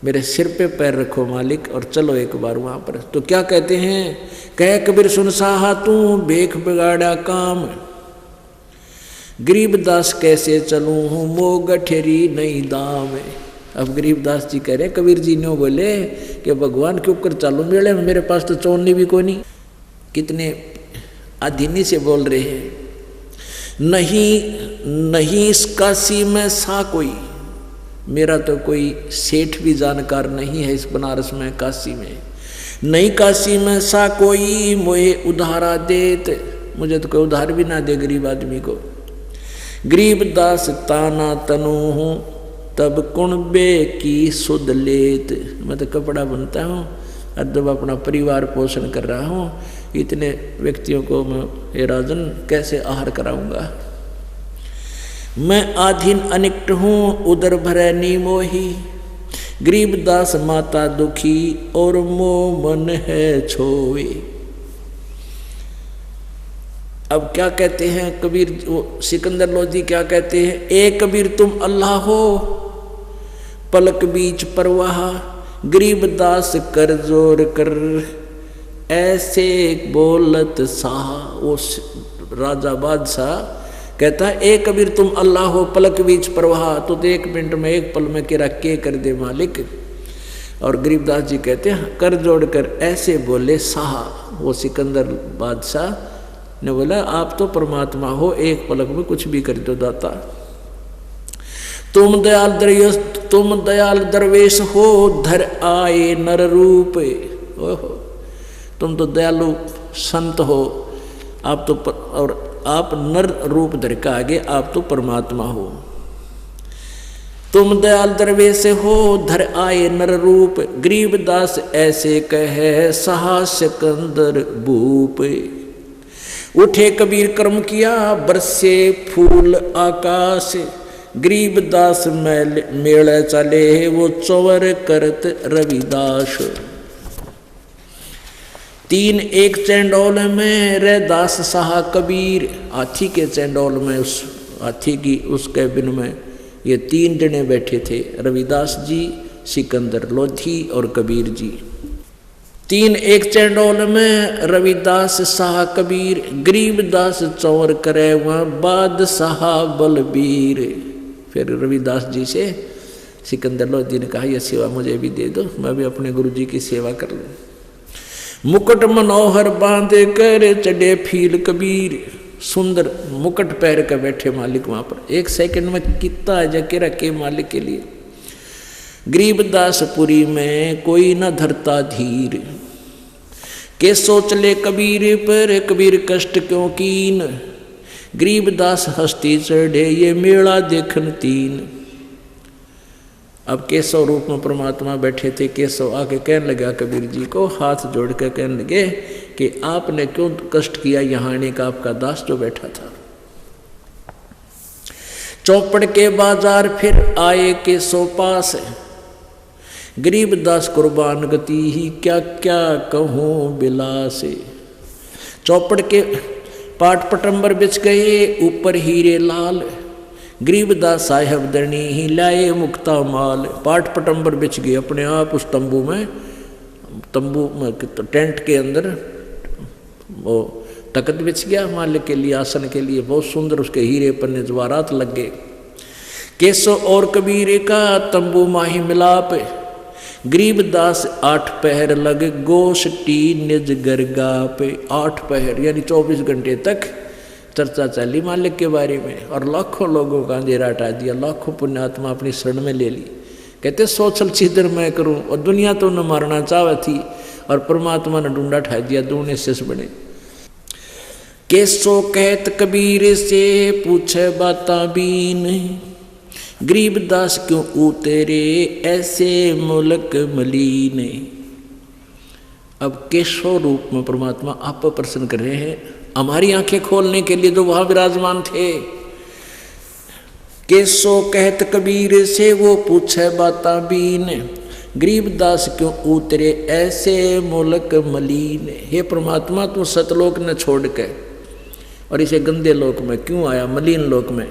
मेरे सिर पे पैर रखो मालिक और चलो एक बार वहाँ पर। तो क्या कहते हैं, कह कबीर सुन साहा तू बेख बिगाड़ा काम। गरीबदास कैसे चलूँ हूँ मो गठेरी नहीं दाम। अब गरीबदास जी कह रहे कबीर जी ने बोले कि भगवान के ऊपर चालू मेले में, मेरे पास तो चौनी भी कोई नहीं। कितने अधीनी से बोल रहे हैं। नहीं इस काशी में सा कोई, मेरा तो कोई सेठ भी जानकार नहीं है इस बनारस में काशी में। नहीं काशी में सा कोई मोहे उधारा देत। मुझे तो कोई उधार भी ना दे गरीब आदमी को। गरीबदास ताना तनु हूँ तब कुणबे की सुध लेत। मैं तो कपड़ा बनता हूँ और जब अपना परिवार पोषण कर रहा हूँ इतने व्यक्तियों को मैं हे राजन कैसे आहार कराऊंगा। मैं आधीन अनिक्त हूँ उदर भरे नीमोही, गरीबदास माता दुखी और मोह मन है छोए। अब क्या कहते हैं कबीर, सिकंदर लोधी क्या कहते हैं, ए कबीर तुम अल्लाह हो पलक बीच परवाह, गरीबदास कर जोर कर ऐसे बोलत साहा। वो राजा बादशाह कहता है ए कबीर तुम अल्लाह हो पलक बीच परवाह, तो एक मिनट में एक पल में किरा के कर दे मालिक। और गरीबदास जी कहते हैं कर जोड़ कर ऐसे बोले साहा। वो सिकंदर बादशाह ने बोला आप तो परमात्मा हो, एक पलक में कुछ भी कर दो दाता। तुम दयाल दरवेश हो धर आए नर रूप। ओहो, तुम तो दयालु संत हो, आप तो और आप नर रूप धर के आगे आप तो परमात्मा हो। तुम दयाल दरवेश हो धर आए नर रूप, गरीबदास ऐसे कहे सहा सिकंदर भूप। उठे कबीर कर्म किया बरसे फूल आकाश, गरीबदास मेल चले वो चौवर करत रविदास। तीन एक चंडोल में रैदास साहा कबीर, हाथी के चंडोल में उस हाथी की उस कैबिन में ये तीन जने बैठे थे, रविदास जी, सिकंदर लोधी और कबीर जी। तीन एक चंडोल में रविदास साहा कबीर, गरीबदास चौर करे वह बादशाह बलबीर। फिर रविदास जी से सिकंदर लोधी ने कहा यह सेवा मुझे भी दे दो, मैं भी अपने गुरु जी की सेवा कर लूं। मुकुट मनोहर बांधे कर चढ़े फील कबीर, सुंदर मुकुट पहन कर बैठे मालिक वहां पर। एक सेकंड में कितना जके रखे मालिक के लिए। गरीबदासपुरी में कोई न धरता धीर, के सोच ले कबीर पर कबीर कष्ट क्यों कीन, गरीबदास हस्ती चढ़े ये मेला देखन तीन। अब केशव रूप में परमात्मा बैठे थे। केशव आके कहने लगा कबीर जी को, हाथ जोड़ कर कहने लगे कि आपने क्यों कष्ट किया यहाँ आने का, आपका दास जो बैठा था। चौपड़ के बाजार फिर आए केशव पास, गरीबदास कुर्बान गति ही क्या क्या कहूँ बिलास। चौपड़ के पाट पटंबर बिछ गए ऊपर हीरे लाल, गरीबदास साहेब दरनी ही लाए मुक्ता माल। पाट पटंबर बिछ गए अपने आप उस तंबू में टेंट के अंदर वो तकत बिछ गया मालिक के लिए, आसन के लिए। बहुत सुंदर उसके हीरे पन्ने जवारात लग गए। केशव और कबीर का तंबू माही मिलाप, गरीबदास 8 पहर लग गोष्ठी निज गरगा पे। 8 पहर यानी 24 घंटे तक चर्चा चली मालिक के बारे में, और लाखों लोगों का अंधेरा हटा दिया, लाखों पुण्यात्मा अपनी शरण में ले ली। कहते सोचल छिदर मैं करूं, और दुनिया तो न मारना चाहती थी और परमात्मा ने ढूंढा ठा दिया, दोनों शिष्य बने। केसो कहत कबीर से पूछे बाता बीन, गरीबदास क्यों उतरे ऐसे मुलक मलीन। अब केशव रूप में परमात्मा आप पर प्रसन्न कर रहे हैं, हमारी आंखें खोलने के लिए जो वहां विराजमान थे। केसो कहत कबीर से वो पूछे बाता बीन, गरीबदास क्यों उतरे ऐसे मुलक मलीन। हे परमात्मा तू सतलोक न छोड़ के और इसे गंदे लोक में क्यों आया, मलिन लोक में।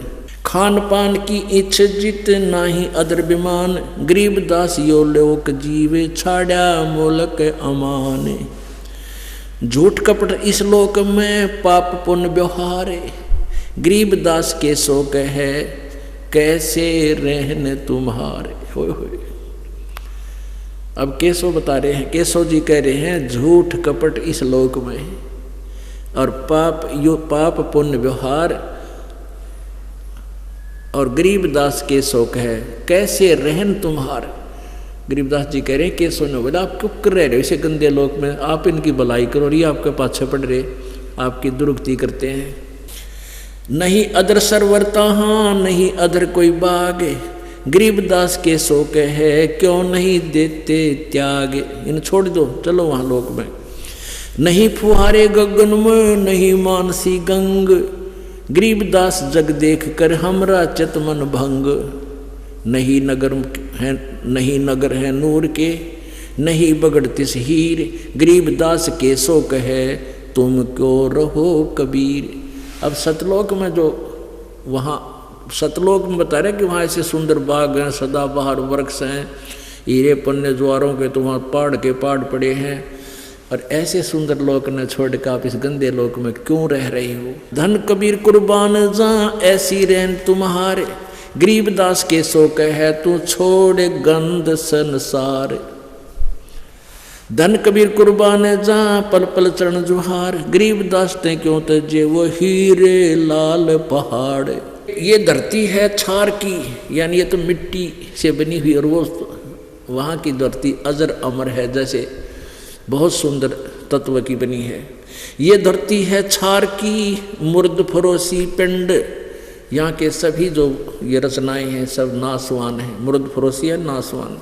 खान पान की इच्छ जित नाही अदर विमान, गरीबदास यो लोक जीवे छाड़ा मोलक अमान। झूठ कपट इस लोक में पाप पुण्य व्यवहार, गरीबदास के सो कहे कैसे रहने तुम्हारे। होए होए। अब केशव बता रहे हैं, केशव जी कह रहे हैं झूठ कपट इस लोक में और पाप पुण्य व्यवहार, और गरीबदास केशव कहे कैसे रहन तुम्हार। गरीबदास जी कह रहे हैं केशव ने बोला आप क्यों कर रहे हो इसे गंदे लोक में, आप इनकी भलाई करो और ये आपके पाछे पड़ रहे, आपकी दुरुक्ति करते हैं। नहीं अदर सरवरता हाँ नहीं अदर कोई बाग, गरीबदास केशव कहे क्यों नहीं देते त्याग। इन छोड़ दो चलो वहां लोक में। नहीं फुहारे गगन में नहीं मानसी गंग, गरीबदास जग देख कर हमरा चित मन भंग। नहीं नगर है नूर के, नहीं बगड़तिस हीर, गरीबदास के सो कहे तुम क्यों रहो कबीर। अब सतलोक में जो वहाँ सतलोक में बता रहे कि वहाँ ऐसे सुंदर बाग हैं, सदाबहार वृक्ष हैं, हीरे पन्ने ज्वारों के तो वहाँ पहाड़ के पहाड़ पड़े हैं, और ऐसे सुंदर लोक ने छोड़ कर आप इस गंदे लोक में क्यों रह रही हो। धन कबीर कुर्बान जहाँ ऐसी रहन तुम्हारे, गरीबदास के सो कहे तू छोड़ गंद संसार। धन कबीर कुर्बान जहाँ पल पल चरण जुहार, गरीबदास ते क्यों तजे वो हीरे लाल पहाड़। ये धरती है छार की, यानी ये तो मिट्टी से बनी हुई, और वो वहाँ की धरती अजर अमर है, जैसे बहुत सुंदर तत्व की बनी है। ये धरती है छार की मुर्द फरोसी पिंड, यहाँ के सभी जो ये रचनाएं हैं सब नासवान हैं, मुर्द फरोसी है नासवान।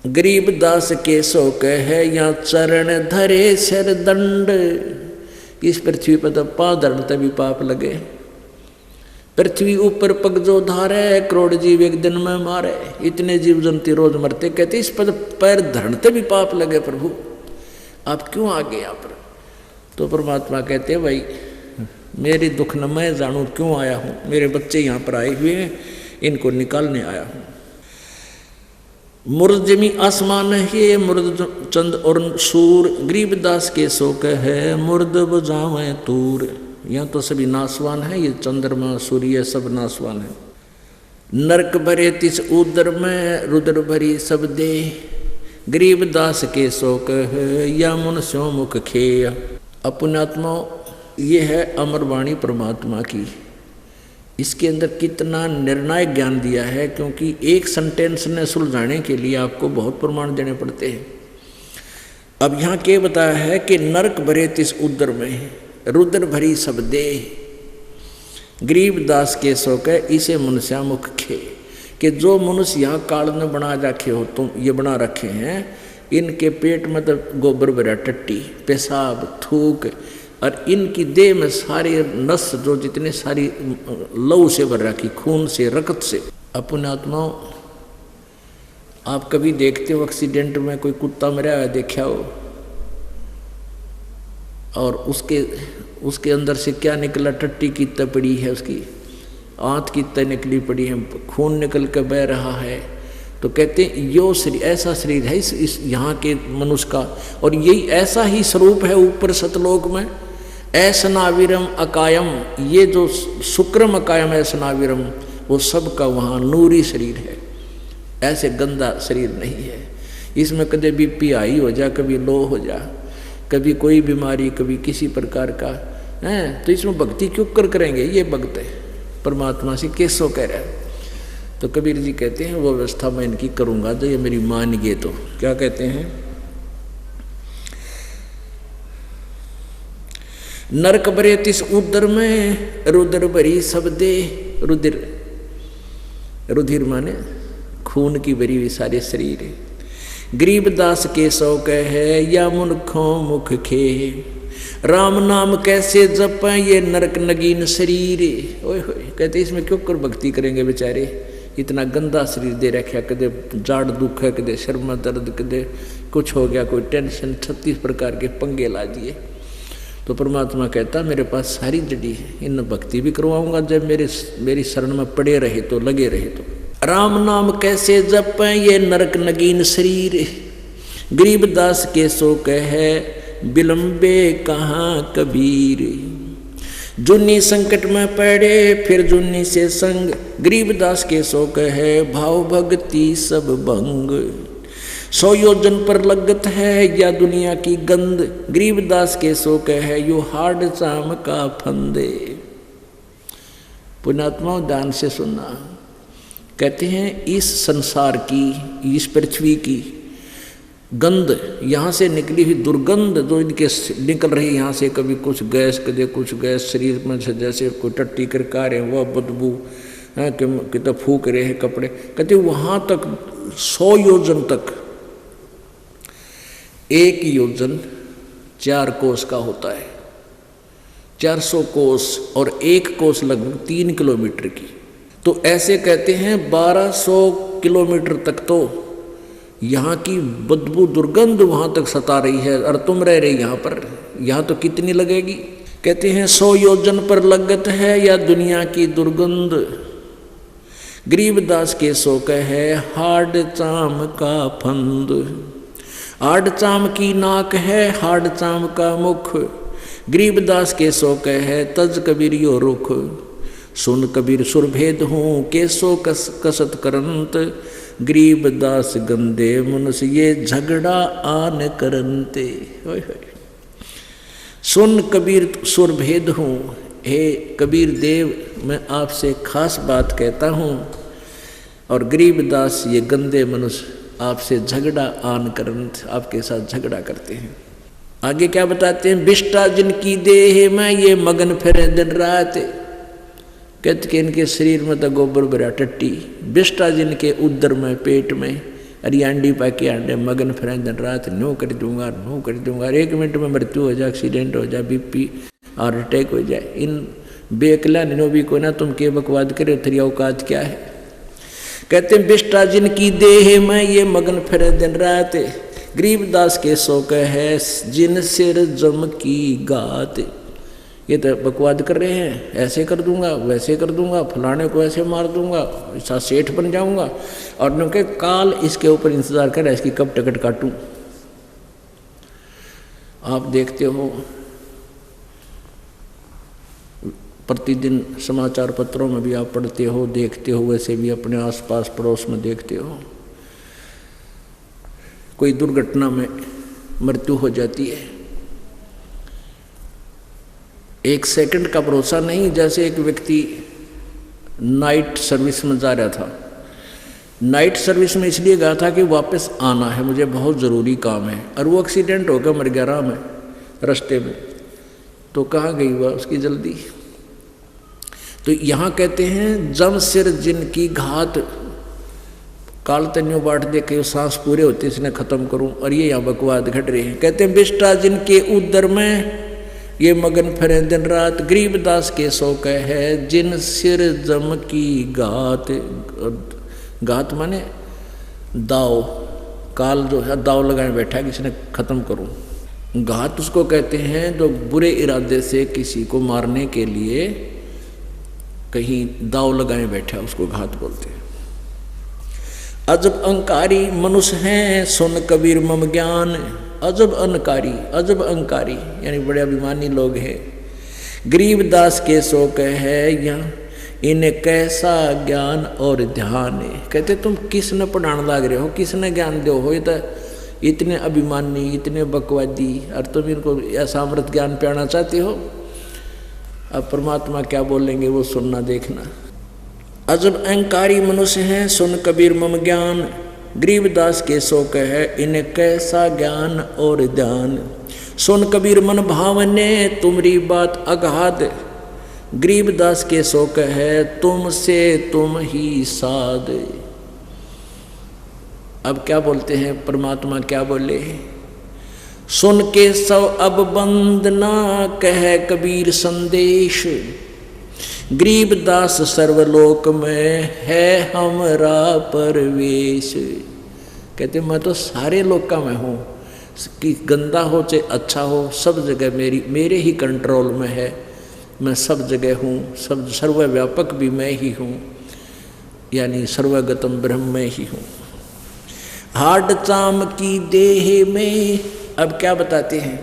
गरीबदास के सो कहे या चरण धरे सिर दंड, इस पृथ्वी पर तो पाँव धरने तभी पाप लगे। पृथ्वी ऊपर पग जो धारे, करोड़ जीव एक दिन में मारे, इतने जीव जंतु रोज मरते, कहते इस पर पैर धरते भी पाप लगे, प्रभु आप क्यों आ गए यहाँ पर। तो परमात्मा कहते भाई मेरी दुख न मैं जानू क्यों आया हूँ, मेरे बच्चे यहाँ पर आए हुए हैं, इनको निकालने आया हूँ। मुर्द जमी आसमान है मुर्द चंद और सूर, गरीबदास के सो कहे मुर्द बजावे तूर। यहाँ तो सभी नासवान है, ये चंद्रमा सूर्य सब नासवान है। नरक भरे तिस उदर में रुद्र भरी सब दे, गरीबदास के सो कहे या मनुष्यों मुख खेय। अपनात्मा ये है अमरवाणी परमात्मा की, इसके अंदर कितना निर्णायक ज्ञान दिया है, क्योंकि एक सेंटेंस ने सुलझाने के लिए आपको बहुत प्रमाण देने पड़ते हैं। अब यहाँ क्या बताया है कि नरक भरे तिस उदर में रुद्र भरी सब दे, गरीबदास के सो के इसे मनुष्या मुख खे, कि जो मनुष्य यहाँ काल ने बना रखे हो तुम ये बना रखे हैं, इनके पेट में तो गोबर भरा टट्टी पेशाब थूक, और इनकी देह में सारे नस जो जितने सारी लहू से भर रखी, खून से रक्त से। अपने आत्माओं आप कभी देखते हो एक्सीडेंट में कोई कुत्ता मरा हुआ देखा हो, और उसके अंदर से क्या निकला, टट्टी की पड़ी है, उसकी आंत की निकली पड़ी है, खून निकल कर बह रहा है, तो कहते हैं यो शरीर ऐसा शरीर है इस यहाँ के मनुष्य का, और यही ऐसा ही स्वरूप है ऊपर सतलोक में। ऐसनाविरम अकायम, ये जो शुक्रम अकायम ऐसनाविरम वो सब का वहाँ नूरी शरीर है, ऐसे गंदा शरीर नहीं है। इसमें कभी बीपी हाई हो जा, कभी लो हो जा, कभी कोई बीमारी, कभी किसी प्रकार का है, तो इसमें भक्ति क्यों करेंगे ये भक्त है परमात्मा से कैसो कह रहा है। तो कबीर जी कहते हैं वो व्यवस्था मैं इनकी करूँगा जो ये मेरी मान गए। तो क्या कहते हैं, नरक भरे तिस उदर में रुद्र भरी सब दे, रुधिर माने खून की भरी हुई सारे शरीर है। गरीबदास के सो कहे या मुनखों मुख खे, राम नाम कैसे जपे ये नरक नगीन शरीर। ओए होए, कहते इसमें क्यों कर भक्ति करेंगे बेचारे, इतना गंदा शरीर दे रखा, कदे जाड़ दुख है, कदे सिर में दर्द, कदे कुछ हो गया, कोई टेंशन, 36 प्रकार के पंगे ला दिए। तो परमात्मा कहता मेरे पास सारी जड़ी है, इन भक्ति भी करवाऊंगा जब मेरी शरण में पड़े रहे तो, लगे रहे तो। राम नाम कैसे जपे ये नरक नगीन शरीर, गरीबदास के सो कहे बिलम्बे कहाँ कबीर। जुन्नी संकट में पड़े फिर जुन्नी से संग, गरीबदास के सो कहे भाव भक्ति सब भंग। 100 योजन पर लगत है या दुनिया की गंद, गरीबदास के सो कहे यो हार्ड चाम का फंदे। पुण्यात्मा ध्यान से सुनना, कहते हैं इस संसार की, इस पृथ्वी की गंध, यहाँ से निकली हुई दुर्गंध जो इनके निकल रही यहाँ से, कभी कुछ गैस, कभी कुछ गैस शरीर में से, जैसे कोई टट्टी कर का रहे वह बदबू है कि तो फूक रहे हैं कपड़े, कहते वहाँ तक 100 योजन तक, 1 योजन 4 कोस का होता है, 400 कोस, और 1 कोस लगभग 3 किलोमीटर की। तो ऐसे कहते हैं 1200 किलोमीटर तक तो यहाँ की बदबू दुर्गंध वहाँ तक सता रही है, और तुम रह रहे यहाँ पर, यहाँ तो कितनी लगेगी। कहते हैं 100 योजन पर लगत है या दुनिया की दुर्गंध, गरीबदास के सो कहे हाड चाम का फंद। हाड चाम की नाक है, हाड चाम का मुख, गरीबदास के सो कहे तज कबीरियो रुख। सुन कबीर सुरभेद हूँ केसो कसत करंत, गरीबदास गंदे मनुष्य ये झगड़ा आन करंते। सुन कबीर सुरभेद हूँ, हे कबीर देव मैं आपसे खास बात कहता हूँ, और गरीबदास ये गंदे मनुष्य आपसे झगड़ा आन करंत, आपके साथ झगड़ा करते हैं। आगे क्या बताते हैं, बिष्टा जिनकी देह में ये मगन फिरे दिन रात। कहते कि इनके शरीर में तो गोबर भरा टट्टी, बिष्टा जिनके उदर में पेट में अरे अंडी पाके अंडे मगन फिर दिन रात नो कर दूंगा, 1 मिनट में मृत्यु हो जाए, एक्सीडेंट हो जाए, बीपी हार्ट अटैक हो जाए। इन बेकला नो भी को ना तुम के बकवाद करे, तेरी औकात क्या है। कहते हैं बिष्टा जिनकी देह में ये मगन फिर दिन रात, गरीबदास के सो कहे जिन सिर जम की गात। ये तो बकवाद कर रहे हैं, ऐसे कर दूंगा, वैसे कर दूंगा, फलाने को ऐसे मार दूंगा, ऐसा सेठ बन जाऊंगा, और उनके काल इसके ऊपर इंतजार कर रहा है, इसकी कब टिकट काटूं। आप देखते हो प्रतिदिन समाचार पत्रों में भी आप पढ़ते हो, देखते हो, वैसे भी अपने आसपास पड़ोस में देखते हो, कोई दुर्घटना में मृत्यु हो जाती है, 1 सेकंड का भरोसा नहीं। जैसे एक व्यक्ति नाइट सर्विस में जा रहा था, नाइट सर्विस में इसलिए गया था कि वापस आना है, मुझे बहुत ज़रूरी काम है, और वो एक्सीडेंट हो गया, मर गया राह में, रास्ते में। तो कहाँ गई वह उसकी जल्दी। तो यहाँ कहते हैं जम सिर जिनकी घात, काल तन्यो बाट दे के सांस पूरे होते इसने खत्म करूं, और ये यहाँ बकवाद घट रहे हैं। कहते हैं बिष्टा जिनके उदर में ये मगन फिरे दिन रात, गरीबदास के सो कहे जिन सिर जम की घात। घात माने दाव, काल जो है दाव लगाए बैठा है किसी ने खत्म करूं। घात उसको कहते हैं जो बुरे इरादे से किसी को मारने के लिए कहीं दाव लगाए बैठा, उसको घात बोलते हैं। अजब अहंकारी मनुष्य हैं सुन कबीर मम ज्ञान। अजब अहंकारी यानी बड़े अभिमानी लोग हैं। गरीबदास के सो कहे यहाँ इन्हें कैसा ज्ञान और ध्यान है। कहते तुम किसने पढ़ाने लग रहे हो, किसने ज्ञान दो हो, ये तो इतने अभिमानी, इतने बकवादी, और तुम इनको ऐसा अमृत ज्ञान पिलाना चाहते हो। अब परमात्मा क्या बोलेंगे वो सुनना देखना। अजब अहंकारी मनुष्य हैं सुन कबीर मम ज्ञान, गरीबदास के सो कहे इन्हें कैसा ज्ञान और ध्यान। सुन कबीर मन भावने तुम्हारी बात अगाध, गरीबदास के सो कहे तुमसे तुम ही साध। अब क्या बोलते हैं परमात्मा, क्या बोले, सुन के सब अब बंदना कहे कबीर संदेश, गरीबदास सर्वलोक में है हमरा परवेश। कहते मैं तो सारे लोका में हूँ, कि गंदा हो चाहे अच्छा हो, सब जगह मेरे ही कंट्रोल में है, मैं सब जगह हूँ, सब सर्वव्यापक भी मैं ही हूँ, यानी सर्वगतम ब्रह्म में ही हूँ। हाड चाम की देह में, अब क्या बताते हैं,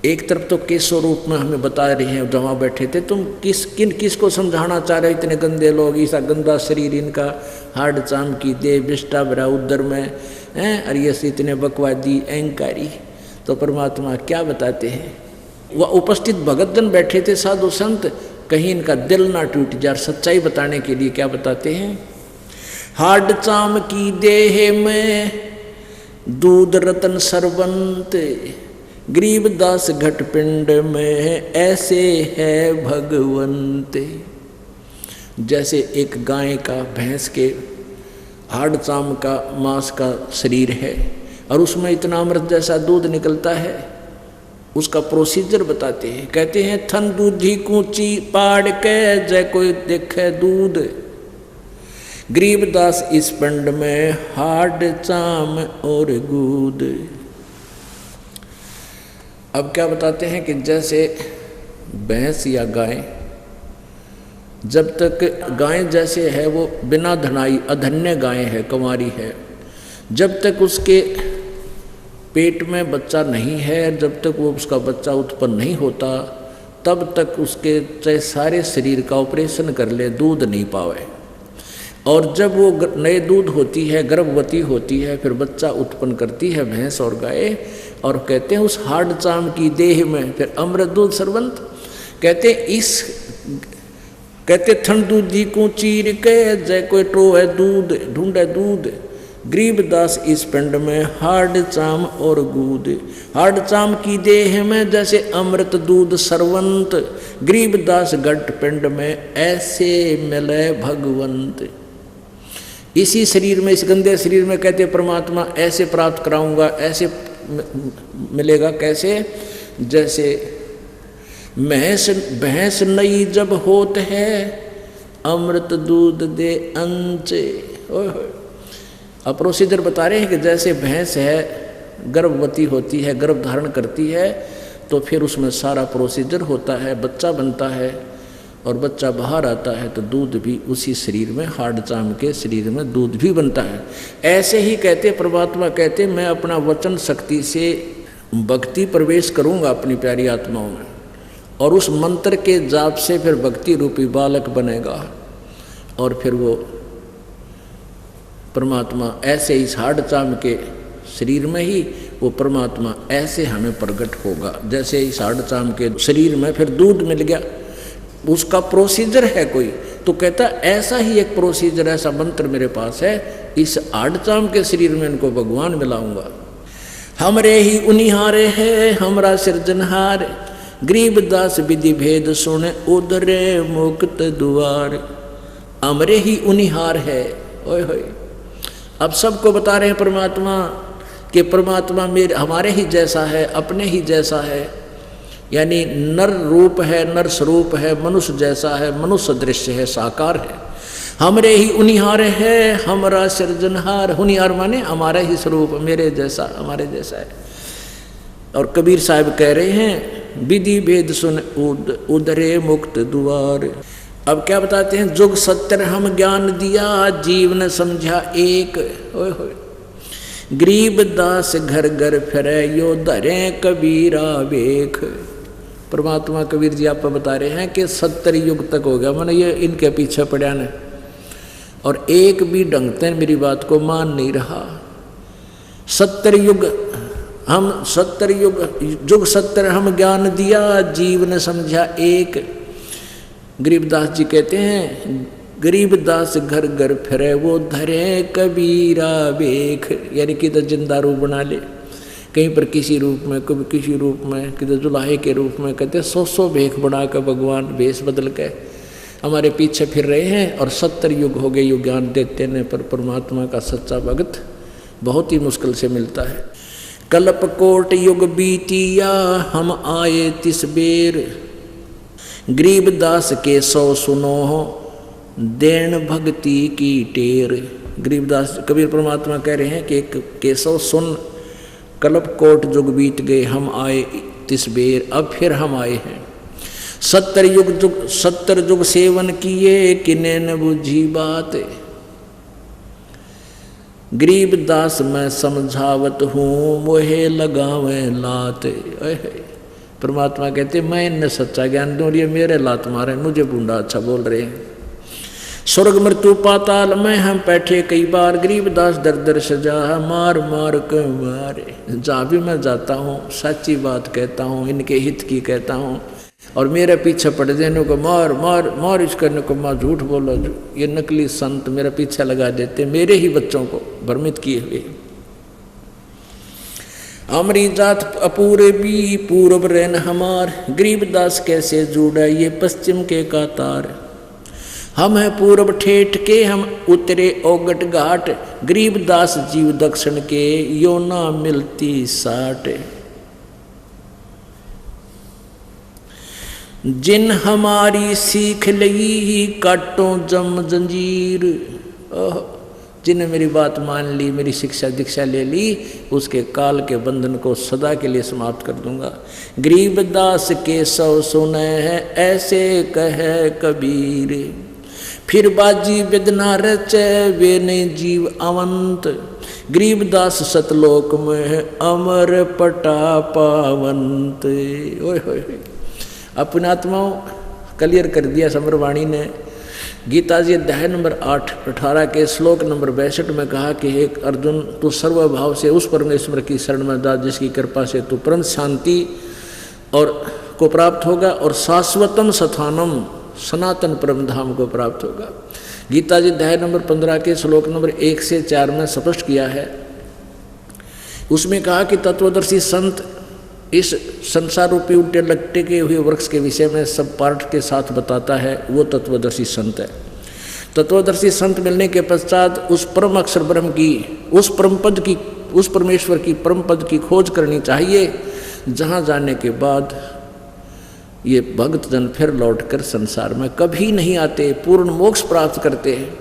एक तरफ तो किस स्वरूप में हमें बता रहे हैं, जहाँ बैठे थे तुम किसको समझाना चाह रहे हो, इतने गंदे लोग, ऐसा गंदा शरीर इनका, हाड चाम की देह, बिष्टा भरा उदर में हैं, और ये इतने बकवादी अहंकारी। तो परमात्मा क्या बताते हैं, वह उपस्थित भगतजन बैठे थे साधु संत, कहीं इनका दिल ना टूट जाए, सच्चाई बताने के लिए क्या बताते हैं, हाड चाम की देह में दूध रतन सरबंत, गरीबदास घटपिंड में ऐसे है भगवंत। जैसे एक गाय का, भैंस के हाड़ चाम का मांस का शरीर है, और उसमें इतना अमृत जैसा दूध निकलता है, उसका प्रोसीजर बताते हैं। कहते हैं थन दूधी कूची पाड़ के जय कोई देखे दूध, गरीबदास इस पिंड में हाड चाम और गूद। अब क्या बताते हैं कि जैसे भैंस या गाय, जब तक गाय जैसे है वो बिना धनाई अधन्य गाय है, कुंवारी है, जब तक उसके पेट में बच्चा नहीं है, जब तक वो उसका बच्चा उत्पन्न नहीं होता, तब तक उसके चाहे सारे शरीर का ऑपरेशन कर ले दूध नहीं पावे। और जब वो नए दूध होती है, गर्भवती होती है, फिर बच्चा उत्पन्न करती है भैंस और गाय, और कहते हैं उस हाड चाम की देह में फिर अमृत दूध सरबंत। कहते ठंड दूधी को चीर के जय कोई ट्रो है दूध ढूंढे दूध, गरीबदास इस पिंड में हाड चाम और गूद। हाड चाम की देह में जैसे अमृत दूध सरवंत, गरीबदास गट पिंड में ऐसे मिले भगवंत। इसी शरीर में, इस गंदे शरीर में कहते परमात्मा ऐसे प्राप्त कराऊंगा, ऐसे मिलेगा। कैसे? जैसे भैंस नई जब होत है, अमृत दूध दे अंचे। अब प्रोसीजर बता रहे हैं कि जैसे भैंस है गर्भवती होती है, गर्भ धारण करती है, तो फिर उसमें सारा प्रोसीजर होता है, बच्चा बनता है, और बच्चा बाहर आता है तो दूध भी उसी शरीर में, हाड चाम के शरीर में दूध भी बनता है। ऐसे ही कहते परमात्मा, कहते मैं अपना वचन शक्ति से भक्ति प्रवेश करूंगा अपनी प्यारी आत्माओं में, और उस मंत्र के जाप से फिर भक्ति रूपी बालक बनेगा, और फिर वो परमात्मा ऐसे इस हाड चाम के शरीर में ही वो परमात्मा ऐसे हमें प्रकट होगा। जैसे इस हाड चाम के शरीर में फिर दूध मिल गया, उसका प्रोसीजर है कोई, तो कहता ऐसा ही एक प्रोसीजर, ऐसा मंत्र मेरे पास है, इस हाड चाम के शरीर में इनको भगवान मिलाऊंगा। हमरे ही उनिहारे है हमरा सृजनहार, गरीबदास विधि भेद सुने उधरे मुक्त द्वार। हमरे ही उनिहार है, ओए होए। अब सबको बता रहे हैं परमात्मा कि परमात्मा मेरे हमारे ही जैसा है, अपने ही जैसा है, यानी नर रूप है, नर स्वरूप है, मनुष्य जैसा है, मनुष्य दृश्य है, साकार है। हमरे ही उनिहार है हमरा सृजनहार, हुनिहार माने हमारा ही स्वरूप, मेरे जैसा, हमारे जैसा है। और कबीर साहब कह रहे हैं विधि भेद सुन उधरे मुक्त द्वार। अब क्या बताते हैं? जुग सत्तर हम ज्ञान दिया, जीव न समझा एक। ओए होए। गरीबदास घर घर फिरे यो धरे कबीरा बेख। परमात्मा कबीर जी आप बता रहे हैं कि 70 युग तक हो गया मैंने ये इनके पीछे पड़ा न, और एक भी ढंग से मेरी बात को मान नहीं रहा। 70 युग हम 70 जुग 70 हम ज्ञान दिया, जीव ने समझा एक। गरीबदास जी कहते हैं गरीबदास घर घर फिरे वो धरे कबीरा बेख, यानी कि तो जिंदा रूप बना ले, कहीं पर किसी रूप में, कभी किसी रूप में, किधर जुलाहे के रूप में, कहते 100 भेख बना कर भगवान भेष बदल के हमारे पीछे फिर रहे हैं। और 70 युग हो गए युग ज्ञान देते ने, पर परमात्मा का सच्चा भगत बहुत ही मुश्किल से मिलता है। कल्प कोट युग बीतिया हम आए तिस बेर, गरीबदास के 100 सुनो देन भक्ति की टेर। गरीबदास कबीर परमात्मा कह रहे हैं कि केशव सुन, कल्प कोट युग बीत गए हम आए तिस बेर, अब फिर हम आए हैं। 70 युग सेवन किए किने न बुझी बात, गरीबदास मैं समझावत हूँ मोहे लगावे लात। परमात्मा कहते मैं इन्हें सच्चा ज्ञान दूँ, ये मेरे लात मारे, मुझे बूंदा अच्छा बोल रहे हैं। स्वर्ग मृत्यु पाताल में हम बैठे कई बार, गरीबदास दर दर सजा मार मार के मारे। जहाँ भी मैं जाता हूँ सच्ची बात कहता हूँ, इनके हित की कहता हूँ, और मेरे पीछे पड़ जाने को मार मार मार, इस करने को मार, झूठ बोलो, ये नकली संत मेरे पीछे लगा देते, मेरे ही बच्चों को भ्रमित किए हुए। हमारी जात अपूरे भी पूर्व रेन हमार, गरीबदास कैसे जुड़ा ये पश्चिम के कातार। हम है पूर्व ठेठ के हम उतरे ओगट घाट, गरीबदास जीव दक्षिण के यो ना मिलती साट। जिन हमारी सीख लगी काटो जम जंजीर। जिन्हें मेरी बात मान ली, मेरी शिक्षा दीक्षा ले ली, उसके काल के बंधन को सदा के लिए समाप्त कर दूंगा। गरीबदास के सौ सुने हैं ऐसे कहे कबीर, फिर बाजी बेदना रचे वे ने जीव अवंत। गरीबदास सतलोक में है अमर पटा पावंत। ओए होए, अपने आत्माओं क्लियर कर दिया समरवाणी ने। गीता जी अध्याय नंबर 8-18 के श्लोक नंबर 62 में कहा कि हे अर्जुन, तू सर्वभाव से उस परमेश्वर की शरण में जा जिसकी कृपा से तू परम शांति और को प्राप्त होगा और शाश्वतम स्थानम सनातन परम धाम को प्राप्त होगा। गीता जी अध्याय नंबर 15 के श्लोक नंबर 1 से 4 में स्पष्ट किया है। उसमें कहा कि तत्वदर्शी संत इस संसार रूपी उल्टे लट्टे के हुए वृक्ष के विषय में सब पाठ के साथ बताता है, वो तत्वदर्शी संत है। तत्वदर्शी संत मिलने के पश्चात उस परम अक्षर ब्रह्म की, उस परम पद की, उस परमेश्वर की परम पद की खोज करनी चाहिए, जहाँ जाने के बाद ये भक्त जन फिर लौटकर संसार में कभी नहीं आते, पूर्ण मोक्ष प्राप्त करते हैं।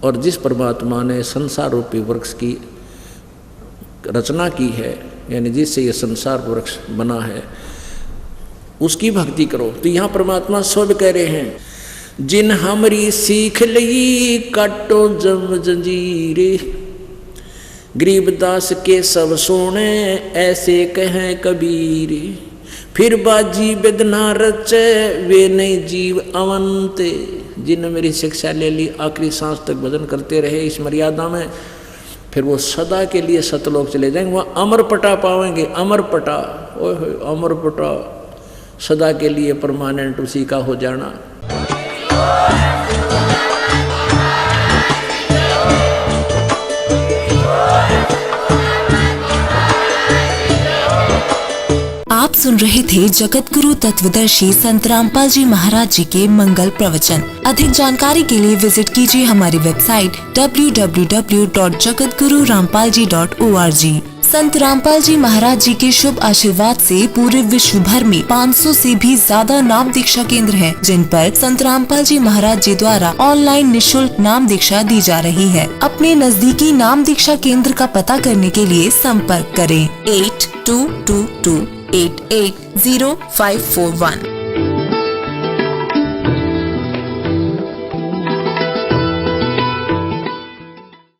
और जिस परमात्मा ने संसार रूपी वृक्ष की रचना की है, यानी जिससे ये संसार वृक्ष बना है, उसकी भक्ति करो। तो यहाँ परमात्मा स्वयं कह रहे हैं, जिन हमरी सीख लई काटो जम जंजीरे, गरीबदास के सब सोने ऐसे कहें कबीर, फिर बाजी बेदना रचे वे नहीं जीव अवंते। जिन मेरी शिक्षा ले ली, आखिरी सांस तक भजन करते रहे इस मर्यादा में, फिर वो सदा के लिए सतलोक चले जाएंगे, वहाँ अमर पटा पाएंगे। अमर पटा, ओए होए, अमर पटा, सदा के लिए परमानेंट उसी का हो जाना। आप सुन रहे थे जगत गुरु तत्वदर्शी संत रामपाल जी महाराज जी के मंगल प्रवचन। अधिक जानकारी के लिए विजिट कीजिए हमारी वेबसाइट www.jagatgururampalji.org। संत रामपाल जी महाराज जी के शुभ आशीर्वाद से पूरे विश्व भर में 500 से भी ज्यादा नाम दीक्षा केंद्र हैं, जिन पर संत रामपाल जी महाराज जी द्वारा ऑनलाइन निःशुल्क नाम दीक्षा दी जा रही है। अपने नजदीकी नाम दीक्षा केंद्र का पता करने के लिए संपर्क करें 8222880541।